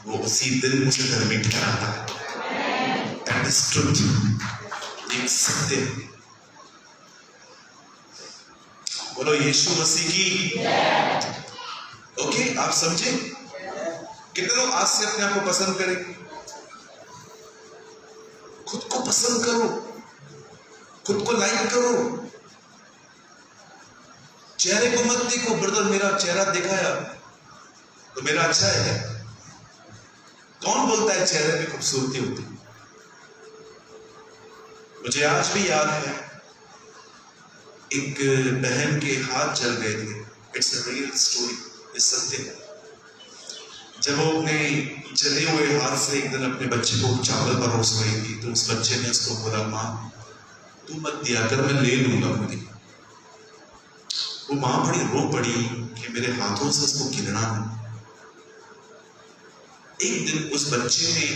वो उसी दिन उसे धर्मी ठहराता है। दैट इज ट्रुथ, एक सत्य। बोलो यीशु मसीह की। ओके, आप समझे? कितने लोग आज से अपने आप को पसंद करें? खुद को पसंद करो, खुद को लाइक करो। चेहरे को मत देखो, ब्रदर मेरा चेहरा दिखाया तो मेरा अच्छा है। कौन बोलता है चेहरे में खूबसूरती होती? मुझे आज भी याद है, एक बहन के हाथ जल गए थे। इट्स अ रियल स्टोरी, इस सत्य है। जब वो अपने जले हुए हाथ से एक दिन अपने बच्चे को चावल परोस रही थी, तो उस बच्चे ने उसको बोला, माँ तू मत दिया कर, मैं ले लूंगा खुद ही। वो माँ बड़ी रो पड़ी कि मेरे हाथों से उसको गिरना है। एक दिन उस बच्चे ने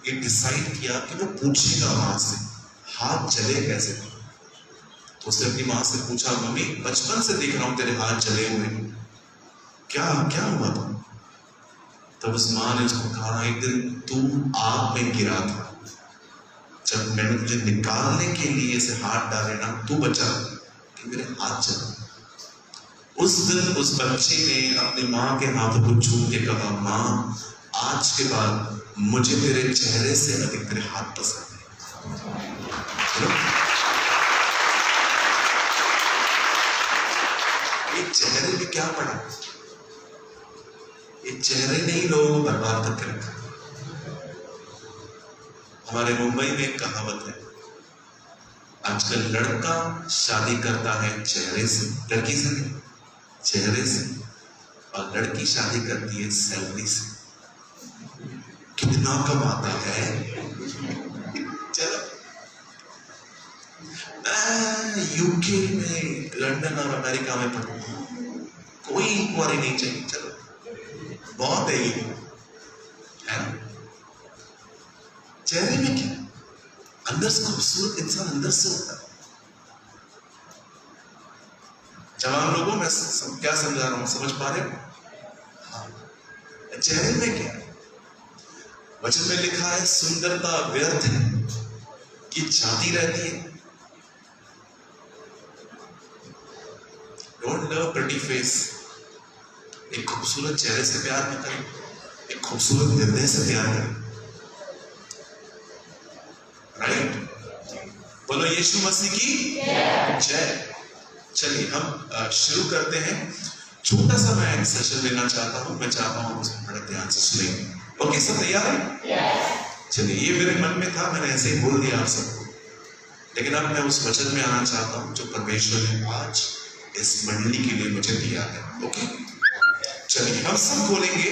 ये डिसाइड किया कि वो पूछेगा माँ से, हाथ जले कैसे? तो उसने अपनी माँ से पूछा, मम्मी बचपन से देख रहा हूं तेरे हाथ जले हुए, क्या क्या हुआ था? तब उस माँ ने उसको कहा, एक दिन तू आग में गिरा था, जब मैंने तुझे निकालने के लिए से हाथ डाले ना, तू बचा कि मेरे हाथ जला। उस दिन उस बच्चे ने अपनी माँ के हाथों को छू के कहा, माँ आज के बाद मुझे तेरे चेहरे से अधिक तेरे हाथ पसंद है। ये चेहरे में क्या पड़ा? ये चेहरे ने ही लोगों को बर्बाद करके रखा। हमारे मुंबई में एक कहावत है, आजकल लड़का शादी करता है चेहरे से, लड़की से नहीं, चेहरे से, और लड़की शादी करती है सैलरी से। कितना कमाता है? चलो, मैं यूके में, लंदन और अमेरिका में पढ़ूंगा, कोई इंक्वायरी नहीं चाहिए, चलो बहुत है ये, है ना? चेहरे में क्या? अंदर से खूबसूरत इंसान अंदर से होता है। जवान लोगों, मैं क्या समझा रहा हूं, समझ पा रहे हो? हाँ। चेहरे में क्या? वचन में लिखा है, सुंदरता व्यर्थ है कि जाती रहती है। Don't love pretty face. एक खूबसूरत चेहरे से प्यार न करें, एक खूबसूरत हृदय से प्यार करें। राइट? बोलो यीशु मसीह की जय। चलिए हम शुरू करते हैं। छोटा सा मैं एक सेशन लेना चाहता हूं, मैं चाहता हूं उसमें बड़े ध्यान से सुनें। ओके, सब तैयार है? चलिए, ये मेरे मन में था, मैंने ऐसे ही बोल दिया आप सबको, लेकिन अब मैं उस वचन में आना चाहता हूं जो परमेश्वर ने आज इस मंडली के लिए मुझे दिया है। ओके, चलिए हम सब खोलेंगे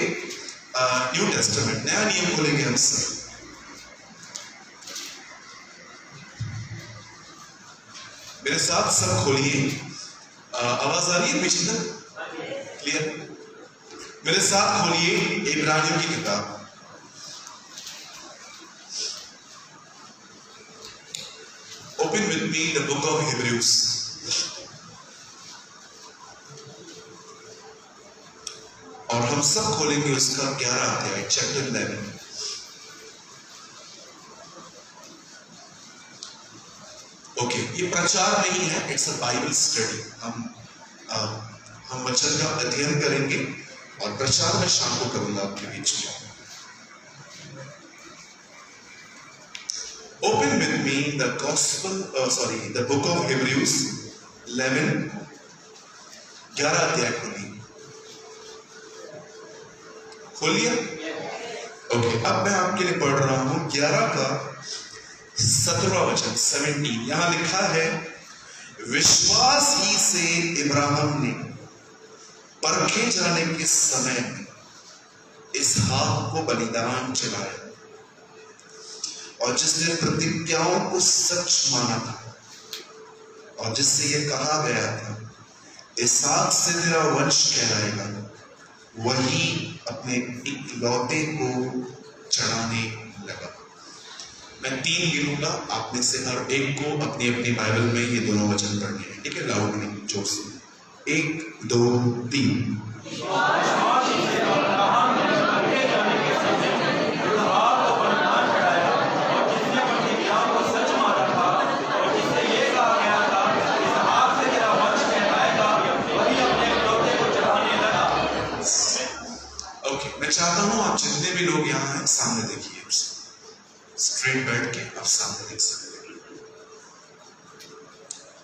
न्यू टेस्टामेंट, नया नियम खोलेंगे हम सब। मेरे साथ सब खोलिए। आवाज आ रही है पीछे तक? क्लियर? मेरे साथ खोलिए इब्रानियों की किताब। Open with me the book of Hebrews. और हम सब खोलेंगे उसका 11 अध्याय, चैप्टर 11। ओके, ये प्रचार नहीं है, इट्स अ बाइबल स्टडी। हम हम वचन का अध्ययन करेंगे और प्रचार में शाम को करूंगा आपके बीच में। Open with me the the book of Hebrews 11 अध्याय खोलिए। ओके, अब मैं आपके लिए पढ़ रहा हूं 11 का 17वां वचन 17। यहां लिखा है, विश्वास ही से इब्राहिम ने परखे जाने के समय में इसहाक को बलिदान चढ़ाया, और जिसने प्रतिज्ञाओं को सच माना था और जिससे यह कहा गया था, इसहाक से तेरा वंश कहलाएगा, वही अपने इकलौते को चढ़ाने लगा। मैं 3 गिनूंगा, आप में से हर एक को अपनी अपनी बाइबल में ये दोनों वचन पढ़ने हैं, ठीक है? लाउडली, जोर से, 1 2 3। मैं चाहता हूं आप जितने भी लोग यहां हैं सामने देखिए, स्ट्रेट बैठ के आप सामने देख सकते हैं।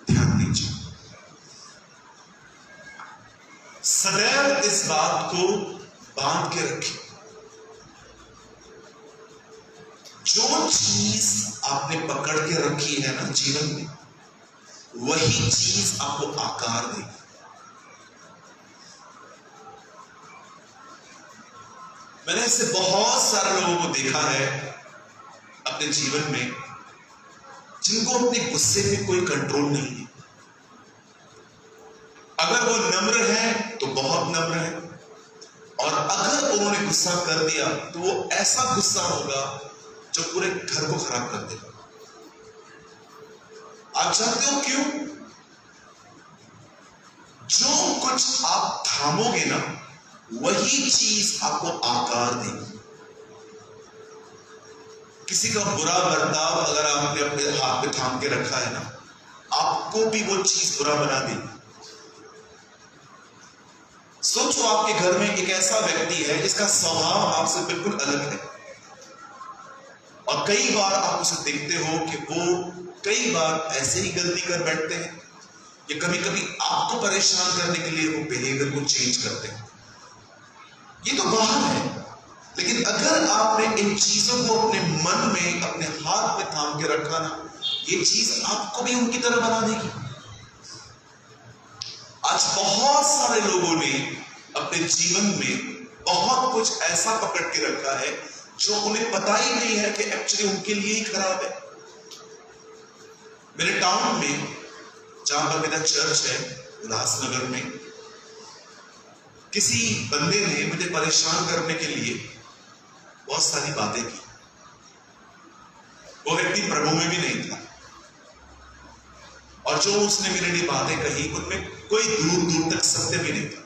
ध्यान दीजिए, सदैव इस बात को बांध के रखिए, जो चीज आपने पकड़ के रखी है ना जीवन में, वही चीज आपको आकार देगी। मैंने ऐसे बहुत सारे लोगों को देखा है अपने जीवन में, जिनको अपने गुस्से में कोई कंट्रोल नहीं है। अगर वो नम्र है तो बहुत नम्र है, और अगर उन्होंने गुस्सा कर दिया तो वो ऐसा गुस्सा होगा जो पूरे घर को खराब कर देगा। आप जानते हो क्यों? जो कुछ आप थामोगे ना, वही चीज आपको आकार देगी। किसी का बुरा बर्ताव अगर आपने अपने हाथ में थाम के रखा है ना, आपको भी वो चीज बुरा बना देगी। सोचो, आपके घर में एक ऐसा व्यक्ति है जिसका स्वभाव आपसे बिल्कुल अलग है, और कई बार आप उसे देखते हो कि वो कई बार ऐसे ही गलती कर बैठते हैं, या कभी कभी आपको परेशान करने के लिए वो बिहेवियर को चेंज करते हैं। ये तो बाहर है, लेकिन अगर आपने इन चीजों को अपने मन में, अपने हाथ में थाम के रखा ना, ये चीज आपको भी उनकी तरह बना देगी। आज बहुत सारे लोगों ने अपने जीवन में बहुत कुछ ऐसा पकड़ के रखा है जो उन्हें पता ही नहीं है कि एक्चुअली उनके लिए ही खराब है। मेरे टाउन में, जहां पर मेरा चर्च है, उल्लासनगर में, किसी बंदे ने मुझे परेशान करने के लिए बहुत सारी बातें की। वो व्यक्ति प्रभु में भी नहीं था, और जो उसने मेरे लिए बातें कही उनमें कोई दूर दूर तक सत्य भी नहीं था।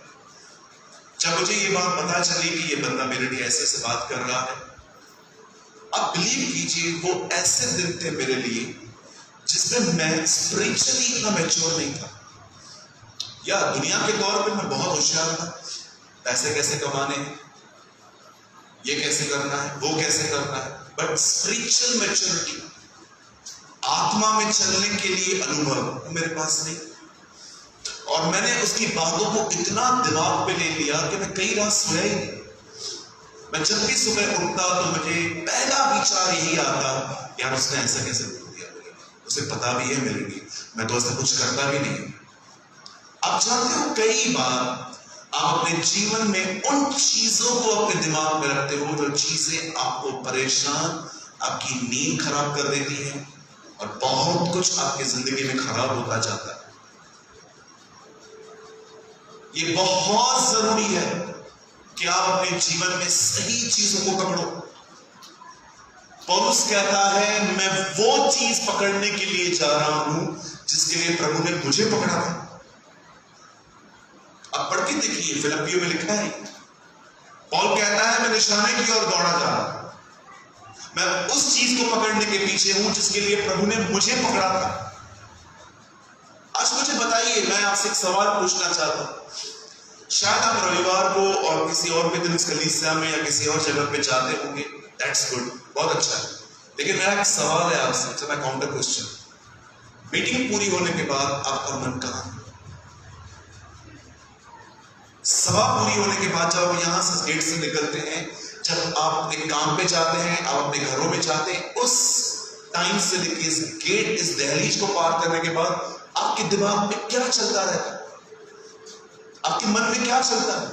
जब मुझे ये बात पता चली कि ये बंदा मेरे लिए ऐसे से बात कर रहा है, आप बिलीव कीजिए, वो ऐसे दिन थे मेरे लिए जिसमें मैं स्पिरिचुअली इतना मैच्योर नहीं था। या दुनिया के तौर पे मैं बहुत होशियार था, पैसे कैसे कमाने हैं, ये कैसे करना है, वो कैसे करना है, बट स्पिरिचुअल मैच्योरिटी, आत्मा में चलने के लिए अनुभव मेरे पास नहीं। और मैंने उसकी बातों को इतना दिमाग पे ले लिया कि मैं कई रात सोया ही नहीं। मैं जब भी सुबह उठता तो मुझे पहला विचार यही आता, यार उसने ऐसा कैसे बोल दिया, उसे पता भी है मेरे लिए, मैं तो ऐसा कुछ करता भी नहीं। आप जानते हो, कई बार आप अपने जीवन में उन चीजों को अपने दिमाग में रखते हो जो चीजें आपको परेशान, आपकी नींद खराब कर देती हैं, और बहुत कुछ आपकी जिंदगी में खराब होता जाता है। ये बहुत जरूरी है कि आप अपने जीवन में सही चीजों को पकड़ो। पौलुस कहता है, मैं वो चीज पकड़ने के लिए जा रहा हूं जिसके लिए प्रभु ने मुझे पकड़ा था। आप पढ़ के देखिए, फिलिप्पियों में लिखा है, पौल कहता है, मैं निशाने की ओर दौड़ा जा रहा हूं, मैं उस चीज को पकड़ने के पीछे हूं जिसके लिए प्रभु ने मुझे पकड़ा था। आज मुझे बताइए, मैं आपसे एक सवाल पूछना चाहता हूं, शायद आप रविवार को और किसी और भी दिन कलीसिया में या किसी और जगह पे जाते होंगे, दैट्स गुड, बहुत अच्छा है। लेकिन मेरा एक सवाल है आपसे, चला काउंटर क्वेश्चन, मीटिंग पूरी होने के बाद आपका मन कहाँ है? सभा पूरी होने के बाद जब आप यहां से गेट से निकलते हैं, जब आप अपने काम पे जाते हैं, आप अपने घरों में जाते हैं, उस टाइम से लेकर इस गेट, इस दहलीज को पार करने के बाद आपके दिमाग में क्या चलता रहता है? आपके मन में क्या चलता है?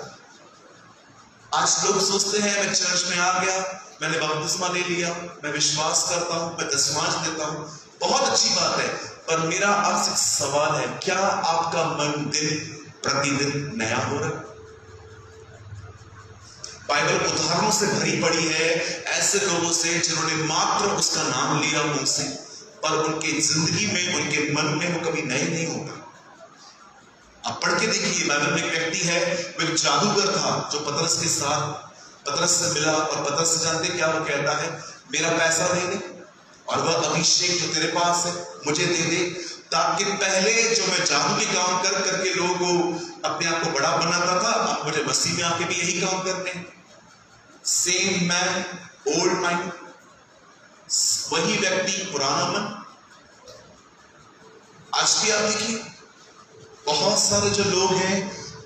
आज लोग सोचते हैं मैं चर्च में आ गया, मैंने बपतिस्मा ले लिया, मैं विश्वास करता हूं, मैं दशमांश देता हूं, बहुत अच्छी बात है। पर मेरा आपसे सवाल है, क्या आपका मन दिन प्रतिदिन नया हो रहा है? बाइबल उदाहरणों से भरी पड़ी है ऐसे लोगों से जिन्होंने मात्र उसका नाम लिया मुंह से, पर उनके जिंदगी में, उनके मन में वो कभी नए नहीं होता। आप पढ़ के देखिए, बाइबल में एक व्यक्ति है, वो एक जादूगर था जो पतरस से मिला, और पतरस से जानते क्या वो कहता है, मेरा पैसा दे दे और वह अभिषेक जो तेरे पास है मुझे दे दे, ताकि पहले जो मैं जादू के काम कर करके लोगों को अपने आप को बड़ा बनाता था, अब मुझे मसीह में आके भी यही काम करने हैं। सेम मैन ओल्ड माइंड, वही व्यक्ति पुराना मन। आज भी आप देखिए बहुत सारे जो लोग हैं,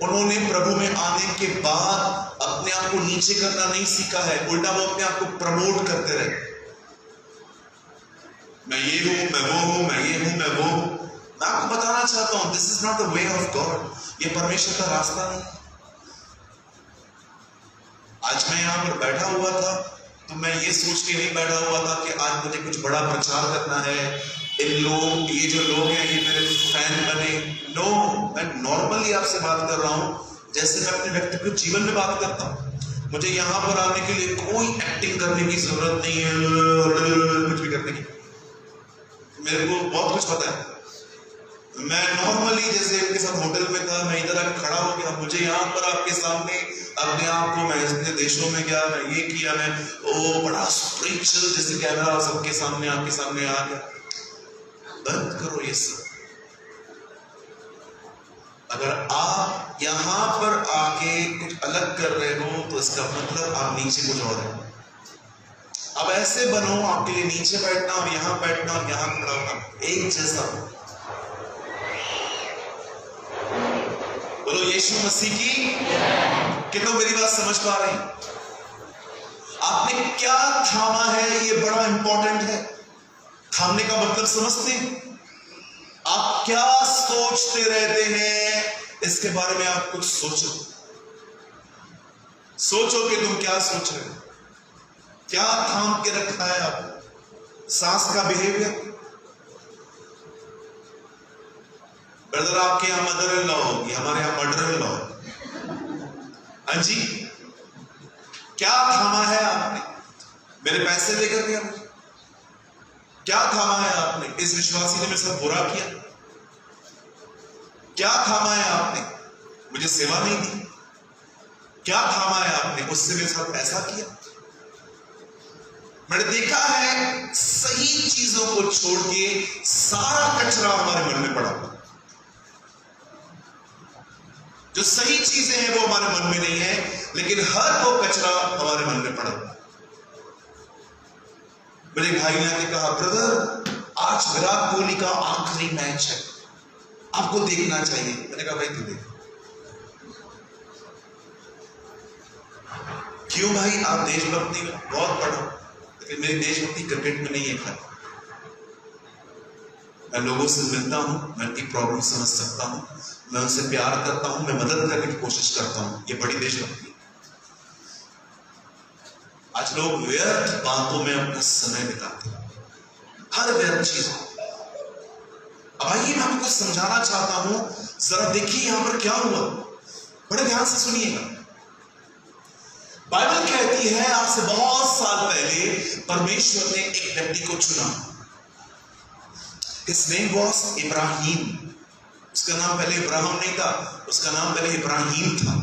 उन्होंने प्रभु में आने के बाद अपने आप को नीचे करना नहीं सीखा है, उल्टा वो अपने आप को प्रमोट करते रहे। मैं ये हूं, मैं वो हूं, मैं ये हूं, मैं वो हूं। मैं आपको बताना चाहता हूं, this is not the way of God. ये परमेश्वर का रास्ता नहीं। आज मैं यहां पर बैठा हुआ था तो मैं ये सोच के नहीं बैठा हुआ था कि आज मुझे कुछ बड़ा प्रचार करना है, ये जो लोग हैं ये मेरे फैन बने। नो, मैं नॉर्मली आपसे बात कर रहा हूं जैसे मैं अपने व्यक्तिगत जीवन में बात करता हूं। मुझे यहां पर आने के लिए कोई एक्टिंग करने की जरूरत नहीं है, कुछ भी करने की। मेरे को बहुत कुछ पता है। मैं नॉर्मली जैसे इनके साथ होटल में था, मैं इधर आके खड़ा हो गया, मुझे यहाँ पर आपके सामने अपने आप को, मैं इतने देशों में गया, मैं ये किया, मैं बड़ा स्पिरिचुअल जैसे कैमरा सबके सामने आपके सामने आ गया। बंद करो ये सब। अगर आप यहां पर आके कुछ अलग कर रहे हो तो इसका मतलब आप नीचे कुछ और है। अब ऐसे बनो, आपके लिए नीचे बैठना और यहां बैठना और यहां खड़ा होना एक जैसा हो। बोलो यीशु मसीह की। कितना मेरी बात समझ पा रहे हैं? आपने क्या थामा है, ये बड़ा इंपॉर्टेंट है। थामने का मतलब समझते हैं? आप क्या सोचते रहते हैं, इसके बारे में आप कुछ सोचो। सोचो कि तुम क्या सोच रहे हो, क्या थाम के रखा है आपको। सांस का बिहेवियर। ब्रदर आपके यहां मदर इन लॉ होगी, हमारे यहां मर्डर इन लॉ। हाँ जी, क्या थामा है आपने? मेरे पैसे लेकर गया, क्या थामा है आपने? इस विश्वासी ने मेरे साथ बुरा किया, क्या थामा है आपने? मुझे सेवा नहीं दी, क्या थामा है आपने? उससे मेरे साथ ऐसा किया। मैंने देखा है सही चीजों को छोड़ के सारा कचरा हमारे मन में पड़ा हुआ। जो सही चीजें हैं वो हमारे मन में नहीं है, लेकिन हर वो कचरा हमारे मन में पड़ा हुआ। मेरे भाई ने आके कहा, ब्रदर आज विराट कोहली का आखिरी मैच है, आपको देखना चाहिए। मैंने कहा भाई तू देख। क्यों भाई? आप देशभक्ति में बहुत पढ़ो, लेकिन मेरी देशभक्ति क्रिकेट में नहीं है खाली। मैं लोगों से मिलता हूं, मैं उनकी प्रॉब्लम समझ सकता हूं, मैं उनसे प्यार करता हूं, मैं मदद करने की कोशिश करता हूं। ये बड़ी देशभक्ति। आज लोग व्यर्थ बातों में अपना समय बिताते हैं, हर व्यर्थ चीजों। अब आइए मैं आपको समझाना चाहता हूं, जरा देखिए यहां पर क्या हुआ, बड़े ध्यान से सुनिएगा। बाइबल कहती है आज से बहुत साल पहले परमेश्वर ने एक व्यक्ति को चुना। His name was Ibrahim. उसका नाम पहले इब्राहिम नहीं था, उसका नाम पहले इब्राहिम था।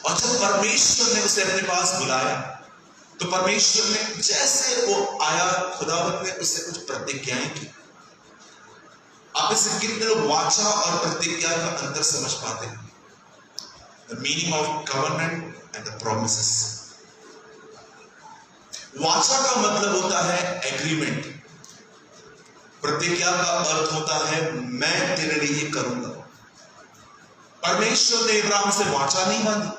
और जब परमेश्वर ने उसे अपने पास बुलाया तो परमेश्वर ने जैसे वो आया, खुदावंत ने उससे कुछ प्रतिज्ञाएं की। आप इससे कितने लोग वाचा और प्रतिज्ञा का अंतर समझ पाते हैं? The meaning of covenant and the promises. वाचा का मतलब होता है एग्रीमेंट। प्रतिज्ञा का अर्थ होता है मैं तेरे लिए ये करूंगा। परमेश्वर ने इब्राहिम से वाचा नहीं बांधी,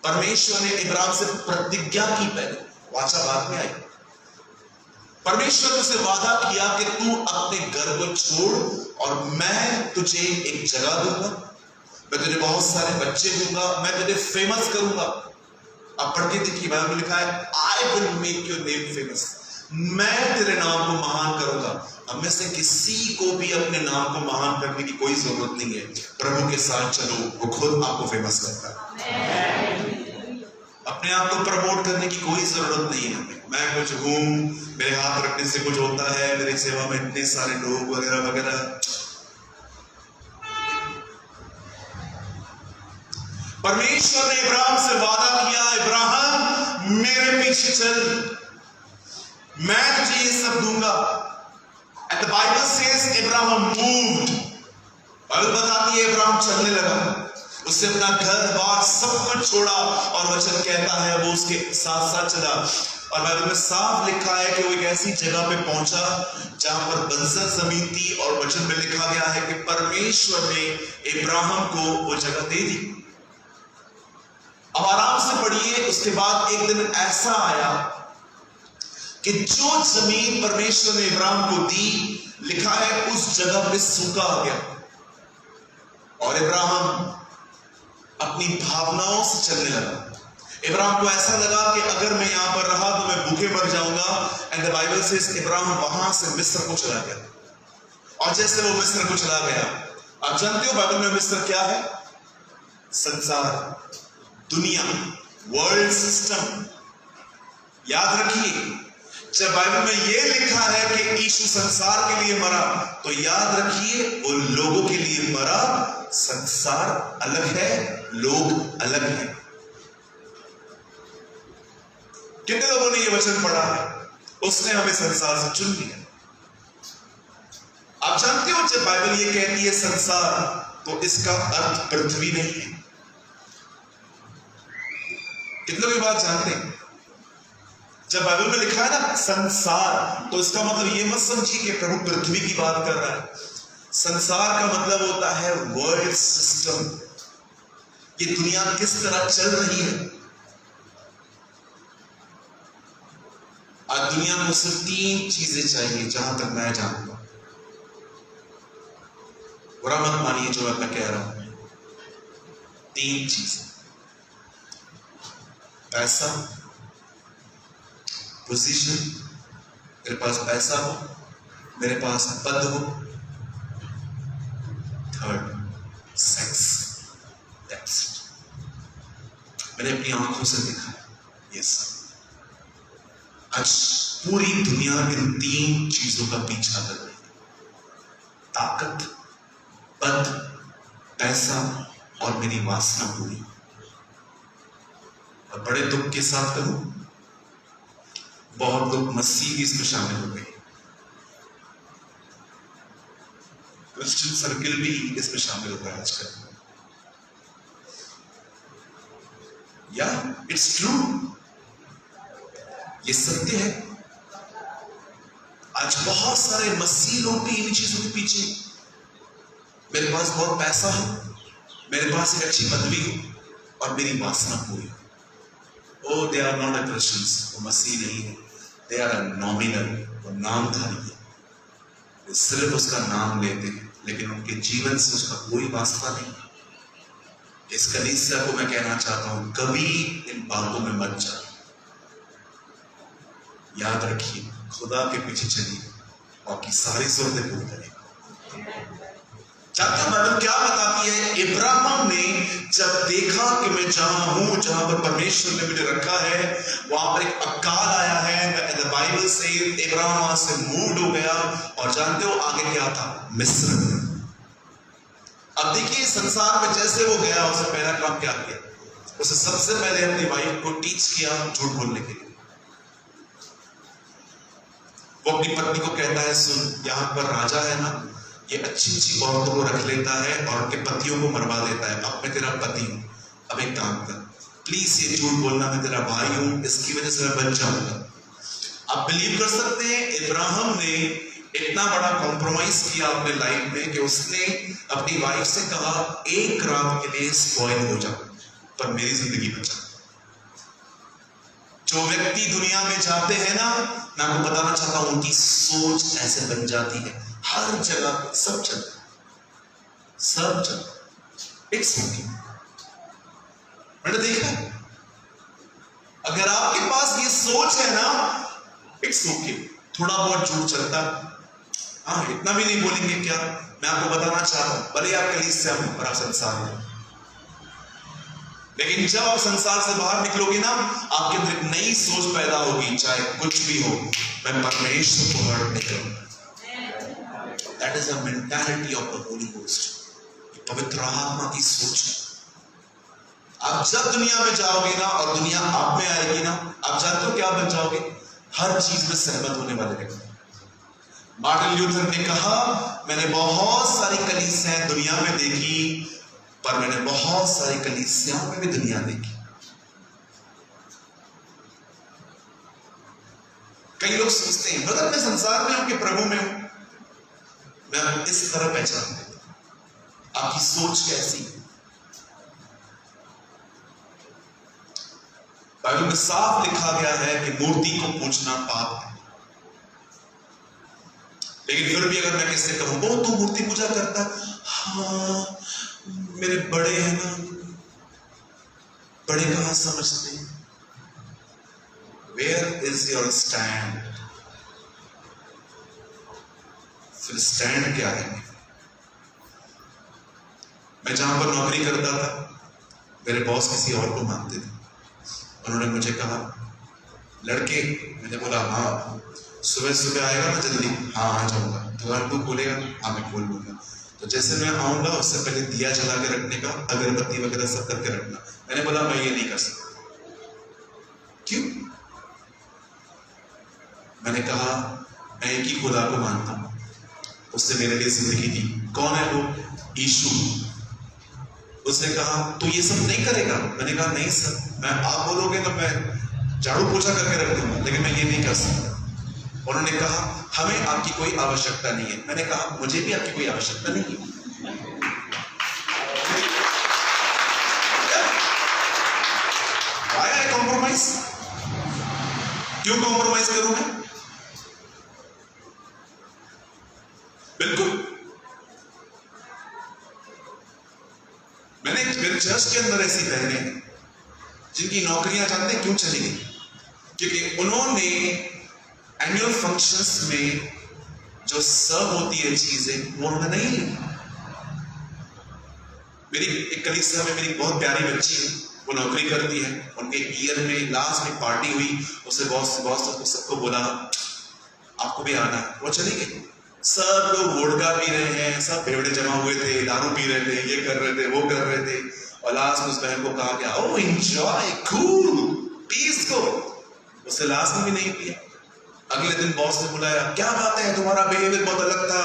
परमेश्वर ने इब्राहिम से प्रतिज्ञा की पहले, वाचा बाद में आई। परमेश्वर ने उसे वादा किया कि तू अपने घर को छोड़ और मैं तुझे एक जगह दूंगा, मैं तुझे बहुत सारे बच्चे दूंगा, मैं तुझे फेमस करूंगा। अब पढ़ के देखिए, बाइबल में लिखा है I will make your name famous, मैं तेरे नाम को महान करूंगा। हम में से किसी को भी अपने नाम को महान करने की कोई जरूरत नहीं है, प्रभु के साथ चलो, वो खुद आपको फेमस करता है। अपने आप को प्रमोट करने की कोई जरूरत नहीं है। मैं कुछ हूं, मेरे हाथ रखने से कुछ होता है, मेरी सेवा में इतने सारे लोग वगैरह वगैरह। परमेश्वर ने इब्राहिम से वादा किया, इब्राहिम मेरे पीछे चल, मैं तुझे ये सब दूंगा। And the Bible says Abraham moved. Bible बताती है इब्राहिम चलने लगा, उसने अपना घर बार सब कुछ छोड़ा और वचन कहता है वो उसके साथ साथ चला। और बाइबल में साफ लिखा है कि वो एक ऐसी जगह पे पहुंचा जहां पर बंजर जमीन थी, और वचन में लिखा गया है कि परमेश्वर ने इब्राहिम को वो जगह दे दी। अब आराम से पढ़िए, उसके बाद एक दिन ऐसा आया कि जो जमीन परमेश्वर ने इब्राहिम को दी, लिखा है उस जगह पे सूखा आ गया और इब्राहिम अपनी भावनाओं से चलने लगा। इब्राहिम को ऐसा लगा कि अगर मैं यहां पर रहा तो मैं भूखे मर जाऊंगा। And the Bible says Ibrahim वहां से मिस्र को चला गया, और जैसे वो मिस्र को चला गया, आप जानते हो बाइबल में मिस्र क्या है? संसार, दुनिया, वर्ल्ड सिस्टम। याद रखिए, जब बाइबल में यह लिखा है कि यीशु संसार के लिए मरा, तो याद रखिए वो लोगों के लिए मरा। संसार अलग है, लोग अलग हैं। कितने लोगों ने यह वचन पढ़ा है? उसने हमें संसार से चुन लिया। आप जानते हो जब बाइबल ये कहती है संसार, तो इसका अर्थ पृथ्वी नहीं है। कितने लोग ये बात जानते हैं? जब बाइबल में लिखा है ना संसार, तो इसका मतलब ये मत समझिए कि प्रभु पृथ्वी की बात कर रहा है। संसार का मतलब होता है वर्ल्ड सिस्टम, ये दुनिया किस तरह चल रही है। आज दुनिया को सिर्फ 3 चीजें चाहिए, जहां तक मैं जानता हूं। बुरा मत मानिए जो मैं कह रहा हूं। 3 चीजें: पैसा, पोजीशन, मेरे पास पैसा हो, मेरे पास पद हो, थर्ड सेक्स। That's it. मैंने अपनी आंखों से देखा ये सब। आज पूरी दुनिया इन 3 चीजों का पीछा कर रही है: ताकत, पद, पैसा और मेरी वासना पूरी। और बड़े दुख के साथ कहूं, बहुत लोग मसीह भी इसमें शामिल हो गए, क्रिश्चियन सर्किल भी इसमें शामिल हो रहा है आजकल। या इट्स ट्रू, ये सत्य है। आज बहुत सारे मसीह लोग भी इन चीजों के पीछे। मेरे पास बहुत पैसा हो, मेरे पास एक अच्छी पदवी हो और मेरी वासना पूरी हो। Oh, they are not a Christians, वो मसीह नहीं है। They are a nominal, वो नामधारी है। वे सिर्फ उसका नाम लेते हैं, लेकिन उनके जीवन से उसका कोई वास्ता नहीं। इस कलीसिया को मैं कहना चाहता हूं, कभी इन बातों में मत जाओ। याद रखिए, खुदा के पीछे चलिए, बाकी सारी सूरतें भूल जाएगी। जानते हो बाइबल क्या बताती है? इब्राहिम ने जब देखा कि मैं जहां हूं, जहां पर परमेश्वर ने मुझे रखा है, वहां पर एक अकाल आया है। द बाइबल से इब्राहिम वहां से मूड हो गया, और जानते हो आगे क्या था? मिस्र। अब देखिए, संसार में जैसे वो गया, उसने पहला काम क्या किया? उसे सबसे पहले अपनी वाइफ को टीच किया झूठ बोलने के लिए। वो अपनी पत्नी को कहता है, सुन, यहां पर राजा है ना, ये अच्छी अच्छी औरतों को रख लेता है और उनके पतियों को मरवा देता है। अब मैं तेरा पति हूं, अब एक काम कर, प्लीज ये झूठ बोलना मैं तेरा भाई हूं, इसकी वजह से मैं बच जाऊंगा। आप बिलीव कर सकते हैं इब्राहिम ने इतना बड़ा कॉम्प्रोमाइज किया अपने लाइफ में कि उसने अपनी वाइफ से कहा एक रात के लिए स्पॉइल हो जाओ पर मेरी जिंदगी बचा। जो व्यक्ति दुनिया में जाते हैं ना, मैं आपको बताना चाहता हूं उनकी सोच ऐसे बन जाती है। हर जगह पे सब जगह इट्स स्मोकिंग। मैंने देखा है, अगर आपके पास ये सोच है ना, इट्स स्मोकिंग। थोड़ा बहुत झूठ चलता, हाँ इतना भी नहीं बोलेंगे क्या। मैं आपको बताना चाहता हूं, भले आप कलीसिया में और आप संसार में, लेकिन जब आप संसार से बाहर निकलोगे ना, आपके अंदर एक नई सोच पैदा होगी, चाहे कुछ भी हो, मैं परमेश्वर को हर्ट नहीं करूंगा। That is the mentality of the Holi ghost, पवित्र आत्मा की सोच। आप जब दुनिया में जाओगे ना और दुनिया आप में आएगी ना, आप जानते हो क्या बन जाओगे? हर चीज में सहमत होने वाले रहेंगे। मार्टिन ल्यूथर ने कहा, मैंने बहुत सारी कलीसियाएं दुनिया में देखी, पर मैंने बहुत सारी कलीसियाओं में भी दुनिया देखी। कई लोग सोचते हैं ब्रदर मैं संसार में हूं कि प्रभु में हूं। मैं इस तरह पहचान देता हूं आपकी सोच कैसी है। बाइबल में साफ लिखा गया है कि मूर्ति को पूजना पाप है, लेकिन फिर भी अगर मैं किससे कहूं वो तू मूर्ति पूजा करता, हाँ मेरे बड़े हैं ना, बड़े कहां समझते हैं। Where is your stand? फिर स्टैंड क्या है? मैं जहां पर नौकरी करता था, मेरे बॉस किसी और को मानते थे। उन्होंने मुझे कहा लड़के, मैंने बोला हाँ। सुबह सुबह आएगा ना जल्दी? हाँ आ जाऊंगा। दुकान को खोलेगा? हाँ मैं खोल लूंगा। तो जैसे मैं आऊंगा उससे पहले दिया जला के रखने का, अगरबत्ती वगैरह सब करके रखना। मैंने बोला मैं ये नहीं कर सकता। क्यों? मैंने कहा मैं एक ही खुदा को मानता हूं, उसने मेरे लिए जिंदगी दी। कौन है वो? यीशु। उसने कहा तू ये सब नहीं करेगा? मैंने कहा नहीं सर, मैं आप बोलोगे तो मैं झाड़ू पोछा करके रख दूंगा, लेकिन मैं ये नहीं कर सकता। उन्होंने कहा हमें आपकी कोई आवश्यकता नहीं है। मैंने कहा मुझे भी आपकी कोई आवश्यकता नहीं है। आया कॉम्प्रोमाइज? क्यों कॉम्प्रोमाइज करूं मैं? बिल्कुल। मैंने मेरे चर्च के अंदर ऐसी बहनें हैं जिनकी नौकरियां जानते हैं क्यों चली गई? क्योंकि उन्होंने एनुअल फंक्शंस में जो सर्व होती है चीजें वो उन्होंने नहीं ली। मेरी एक कलीसिया में मेरी बहुत प्यारी बच्ची है, वो नौकरी करती है। उनके ईयर में लास्ट में पार्टी हुई, उससे बॉस सबको बोला आपको भी आना है। वो चली गई। सब लोग वोडका पी रहे हैं, सब भेवड़े जमा हुए थे, दारू पी रहे थे, ये कर रहे थे, वो कर रहे थे, और लास्ट में उस बहन को कहा गया ओह एंजॉय कूल पीस को। उससे लास्ट में भी नहीं पिया। अगले दिन बॉस ने बुलाया, क्या बात है तुम्हारा बिहेवियर बहुत अलग था,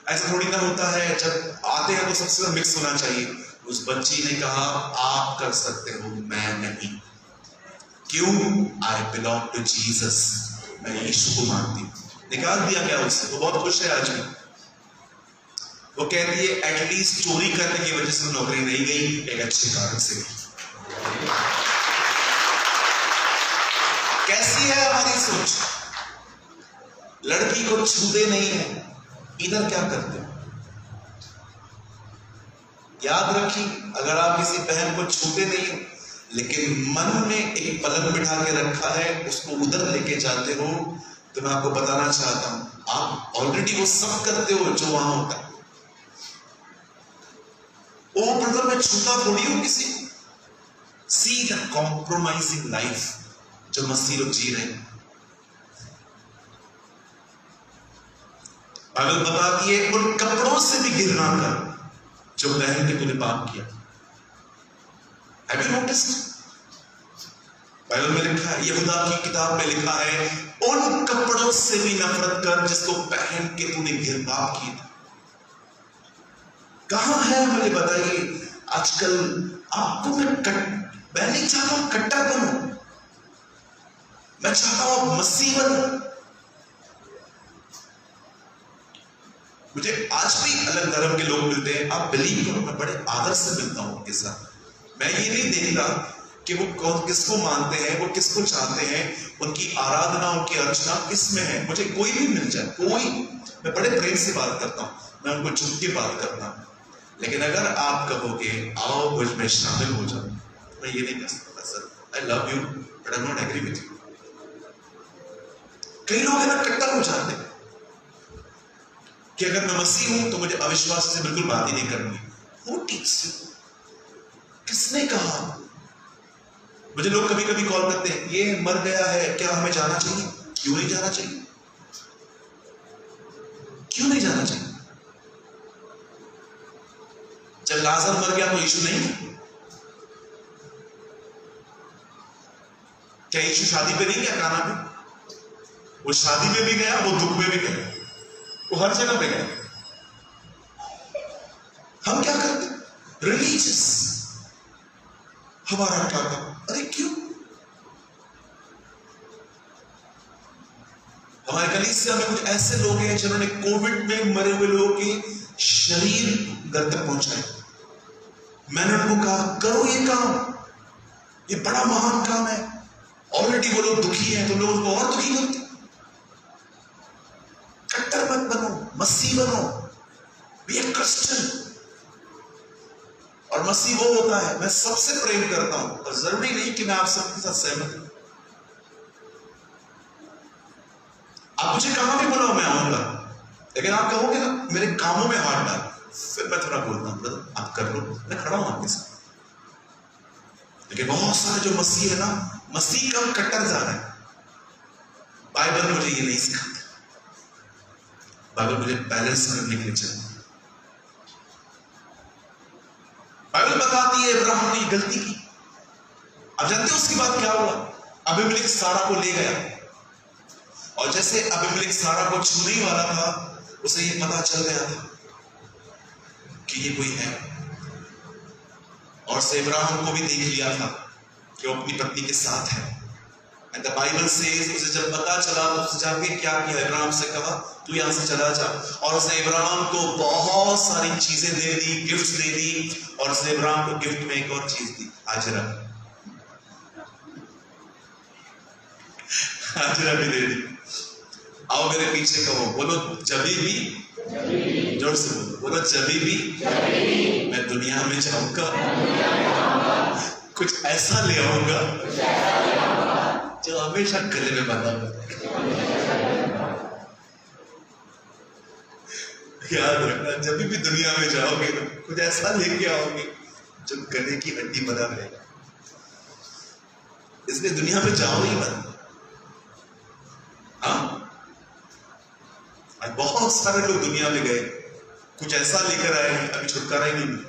ऐसा थोड़ी ना होता है, जब आते हैं तो सबसे मिक्स होना चाहिए। उस बच्ची ने कहा आप कर सकते हो, मैं नहीं। क्यों? आई बिलोंग टू जीसस, मैं यीशु को मानती हूँ। निकाल दिया गया उससे, वो बहुत खुश है आज भी। वो कहती है एटलीस्ट चोरी करने की वजह से नौकरी नहीं गई, एक अच्छे कारण से गई। कैसी है हमारी सोच? लड़की को छूते नहीं है, इधर क्या करते हो? याद रखिए, अगर आप किसी बहन को छूते नहीं हो लेकिन मन में एक पलक बिठा के रखा है, उसको उधर लेके जाते हो, तो मैं आपको बताना चाहता हूं आप ऑलरेडी वो सब करते हो जो वहां होता है। ओ ब्रदर मैं छूता थोड़ी हूं किसी को। सी द कॉम्प्रोमाइजिंग लाइफ जो मसीह लोग जी रहे हैं। बाइबल बताती है उन कपड़ों से भी घिरना कर जो बहन ने तूने पाप किया। Have you noticed? बाइबल में लिखा है, यहूदा की किताब में लिखा है उन कपड़ों से भी नफरत कर जिसको पहन के तूने पाप किया। कहां है मुझे बताइए? आजकल आपको मैं नहीं चाहता हूं कट्टर बनो, मैं चाहता हूं आप मसीह बनो। मुझे आज भी अलग धर्म के लोग मिलते हैं, आप बिलीव करो मैं बड़े आदर से मिलता हूं उनके साथ। मैं ये नहीं देखता कि वो कौन किसको मानते हैं, वो किसको चाहते हैं, उनकी आराधना उनकी अर्चना किस में है। मुझे कोई भी मिल जाए, कोई, मैं बड़े प्रेम से बात करता हूं, मैं उनको झुक के बात करता हूं। लेकिन अगर आप कहोगे आओ मुझ में शामिल हो जाओ, मैं ये नहीं कह सकता sir, I love you but I not agree with you. कई लोग है ना कट्टर हो जाते हैं कि अगर मैं मसीह हूं तो मुझे अविश्वास से बिल्कुल बात ही नहीं करनी। Who teaches you? किसने कहा? मुझे लोग कभी कभी कॉल करते हैं, ये मर गया है, क्या हमें जाना चाहिए? क्यों नहीं जाना चाहिए? क्यों नहीं जाना चाहिए? जब लाजर मर गया तो यीशु नहीं है? क्या यीशु शादी पे नहीं गया काना पे? वो शादी में भी गया, वो दुख में भी गया, वो हर जगह पे गया। हम क्या करते? रिलीजियस, हमारा क्या काम? अरे क्यों? हमारे कलीसिया में कुछ ऐसे लोग हैं जिन्होंने कोविड में मरे हुए लोगों के शरीर घर तक पहुंचाए। मैंने उनको कहा करो ये काम, ये बड़ा महान काम है। ऑलरेडी वो लोग दुखी हैं तो लोग उसको और दुखी करते। कट्टर मत बनो, मसीह बनो, बी ए क्रिश्चियन। और मसीह वो होता है, मैं सबसे प्रेम करता हूं और जरूरी नहीं कि मैं आप सबके साथ सहमत हूं। आप मुझे कहां भी बुलाओ मैं आऊंगा, लेकिन आप कहोगे ना मेरे कामों में हाथ डाल, फिर मैं थोड़ा बोलता हूं ब्रदर आप कर लो, मैं खड़ा हूं आपके साथ। लेकिन बहुत सारे जो मसीह है ना, मसीह का कट्टर जा रहा है। बाइबल मुझे ये नहीं सिखाती, बाइबल मुझे बैलेंस करने के लिए चाहिए। बाइबल बताती है इब्राहिम ने गलती की। आप जानते हो उसके बाद क्या हुआ? अबीमेलेक सारा को ले गया, और जैसे अबीमेलेक सारा को छूने ही वाला था, उसे ये पता चल गया था कि ये कोई है, और उसने इब्राहिम को भी देख लिया था कि वो अपनी पत्नी के साथ है। एंड द बाइबल सेज उसे जब पता चला तो उसने जाके क्या किया? इब्राहिम से कहा तू यहां से चला जा, और उसने इब्राहिम को बहुत सारी चीजें दे दी, गिफ्ट्स दे दी, और उसने इब्राहिम को गिफ्ट में एक और चीज दी, हाजिरा। हाजिरा भी दे दी। आओ मेरे पीछे कहो, बोलो जभी भी, जोर से बोलो, बोलो जभी भी मैं दुनिया में जाऊंगा कुछ ऐसा ले आऊंगा जो हमेशा गले में बंधा होता है। याद रखना, जब भी दुनिया में जाओगे तो कुछ ऐसा लेके आओगे जो गले की हड्डी बना रहेगा। इसलिए दुनिया में जाओ ही मत। हाँ, बहुत सारे लोग दुनिया में गए, कुछ ऐसा लेकर आए हैं, अभी छुटकारा ही नहीं मिला।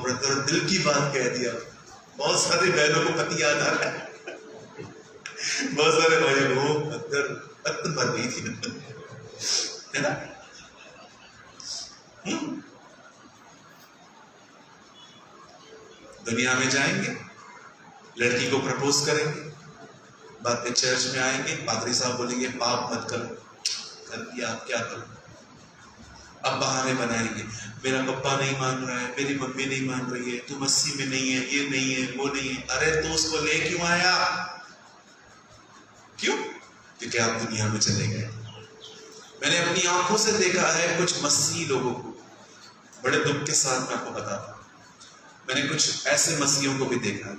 ब्रदर दिल की बात कह दिया। बहुत सारे बहनों को पति याद आ रहा है, बहुत सारे भाई वो अंदर मर गई थी ना, है ना? दुनिया में जाएंगे, लड़की को प्रपोज करेंगे, बाद में चर्च में आएंगे, पादरी साहब बोलेंगे पाप मत करो, कर दिया आप क्या करो। अब बहाने बनाएंगे, मेरा पापा नहीं मान रहा है, मेरी मम्मी नहीं मान रही है, तू मसीह में नहीं है, ये नहीं है, वो नहीं है। अरे तू उसको ले क्यों आया? क्यों? क्योंकि आप दुनिया में चले गए। मैंने अपनी आंखों से देखा है कुछ मसीह लोगों को, बड़े दुख के साथ मैं आपको बताता हूं, मैंने कुछ ऐसे मसीहों को भी देखा है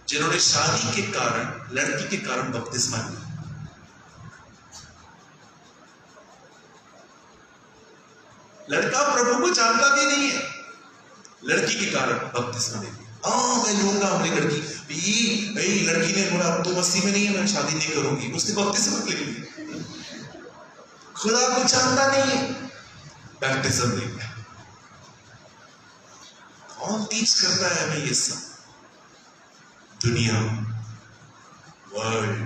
जिन्होंने शादी के कारण, लड़की के कारण बपतिस्मा लिया। लड़का प्रभु को जानता भी नहीं है, लड़की के कारण बपतिस्मा ले लिया। मैं लूंगा अपनी लड़की। लड़की ने बोला तो मसीह में नहीं है, मैं शादी नहीं करूंगी, उसने बपतिस्मा ले लिया। खुदा को जानता नहीं है, बैप्टिज्म ले लिया। कौन टीच करता है हमें ये सब? दुनिया, वर्ल्ड।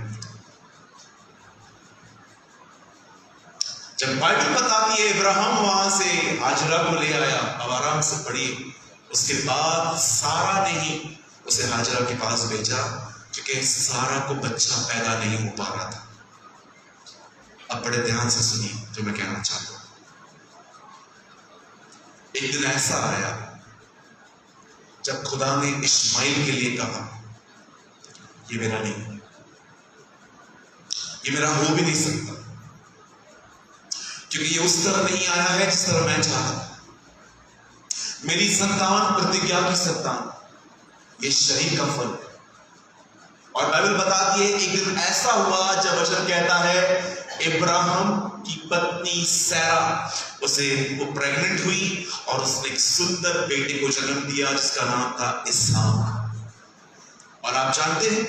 जब बाइबल बताती है इब्राहिम वहां से हाजरा को ले आया, अब आराम से पढ़िए, उसके बाद सारा ने ही उसे हाजरा के पास भेजा, क्योंकि सारा को बच्चा पैदा नहीं हो पा रहा था। अब बड़े ध्यान से सुनिए जो मैं कहना चाहता हूं। एक दिन ऐसा आया जब खुदा ने इस्माइल के लिए कहा, ये मेरा नहीं, ये मेरा हो भी नहीं सकता, क्योंकि ये उस तरह नहीं आया है जिस तरह मैं चाहता। मेरी संतान प्रतिज्ञा की संतान, ये शरीर का फल। और बाइबल बताती है एक दिन ऐसा हुआ जब वचन कहता है इब्राहिम की पत्नी सैरा, उसे वो प्रेग्नेंट हुई और उसने एक सुंदर बेटे को जन्म दिया जिसका नाम था इसहाक। और आप जानते हैं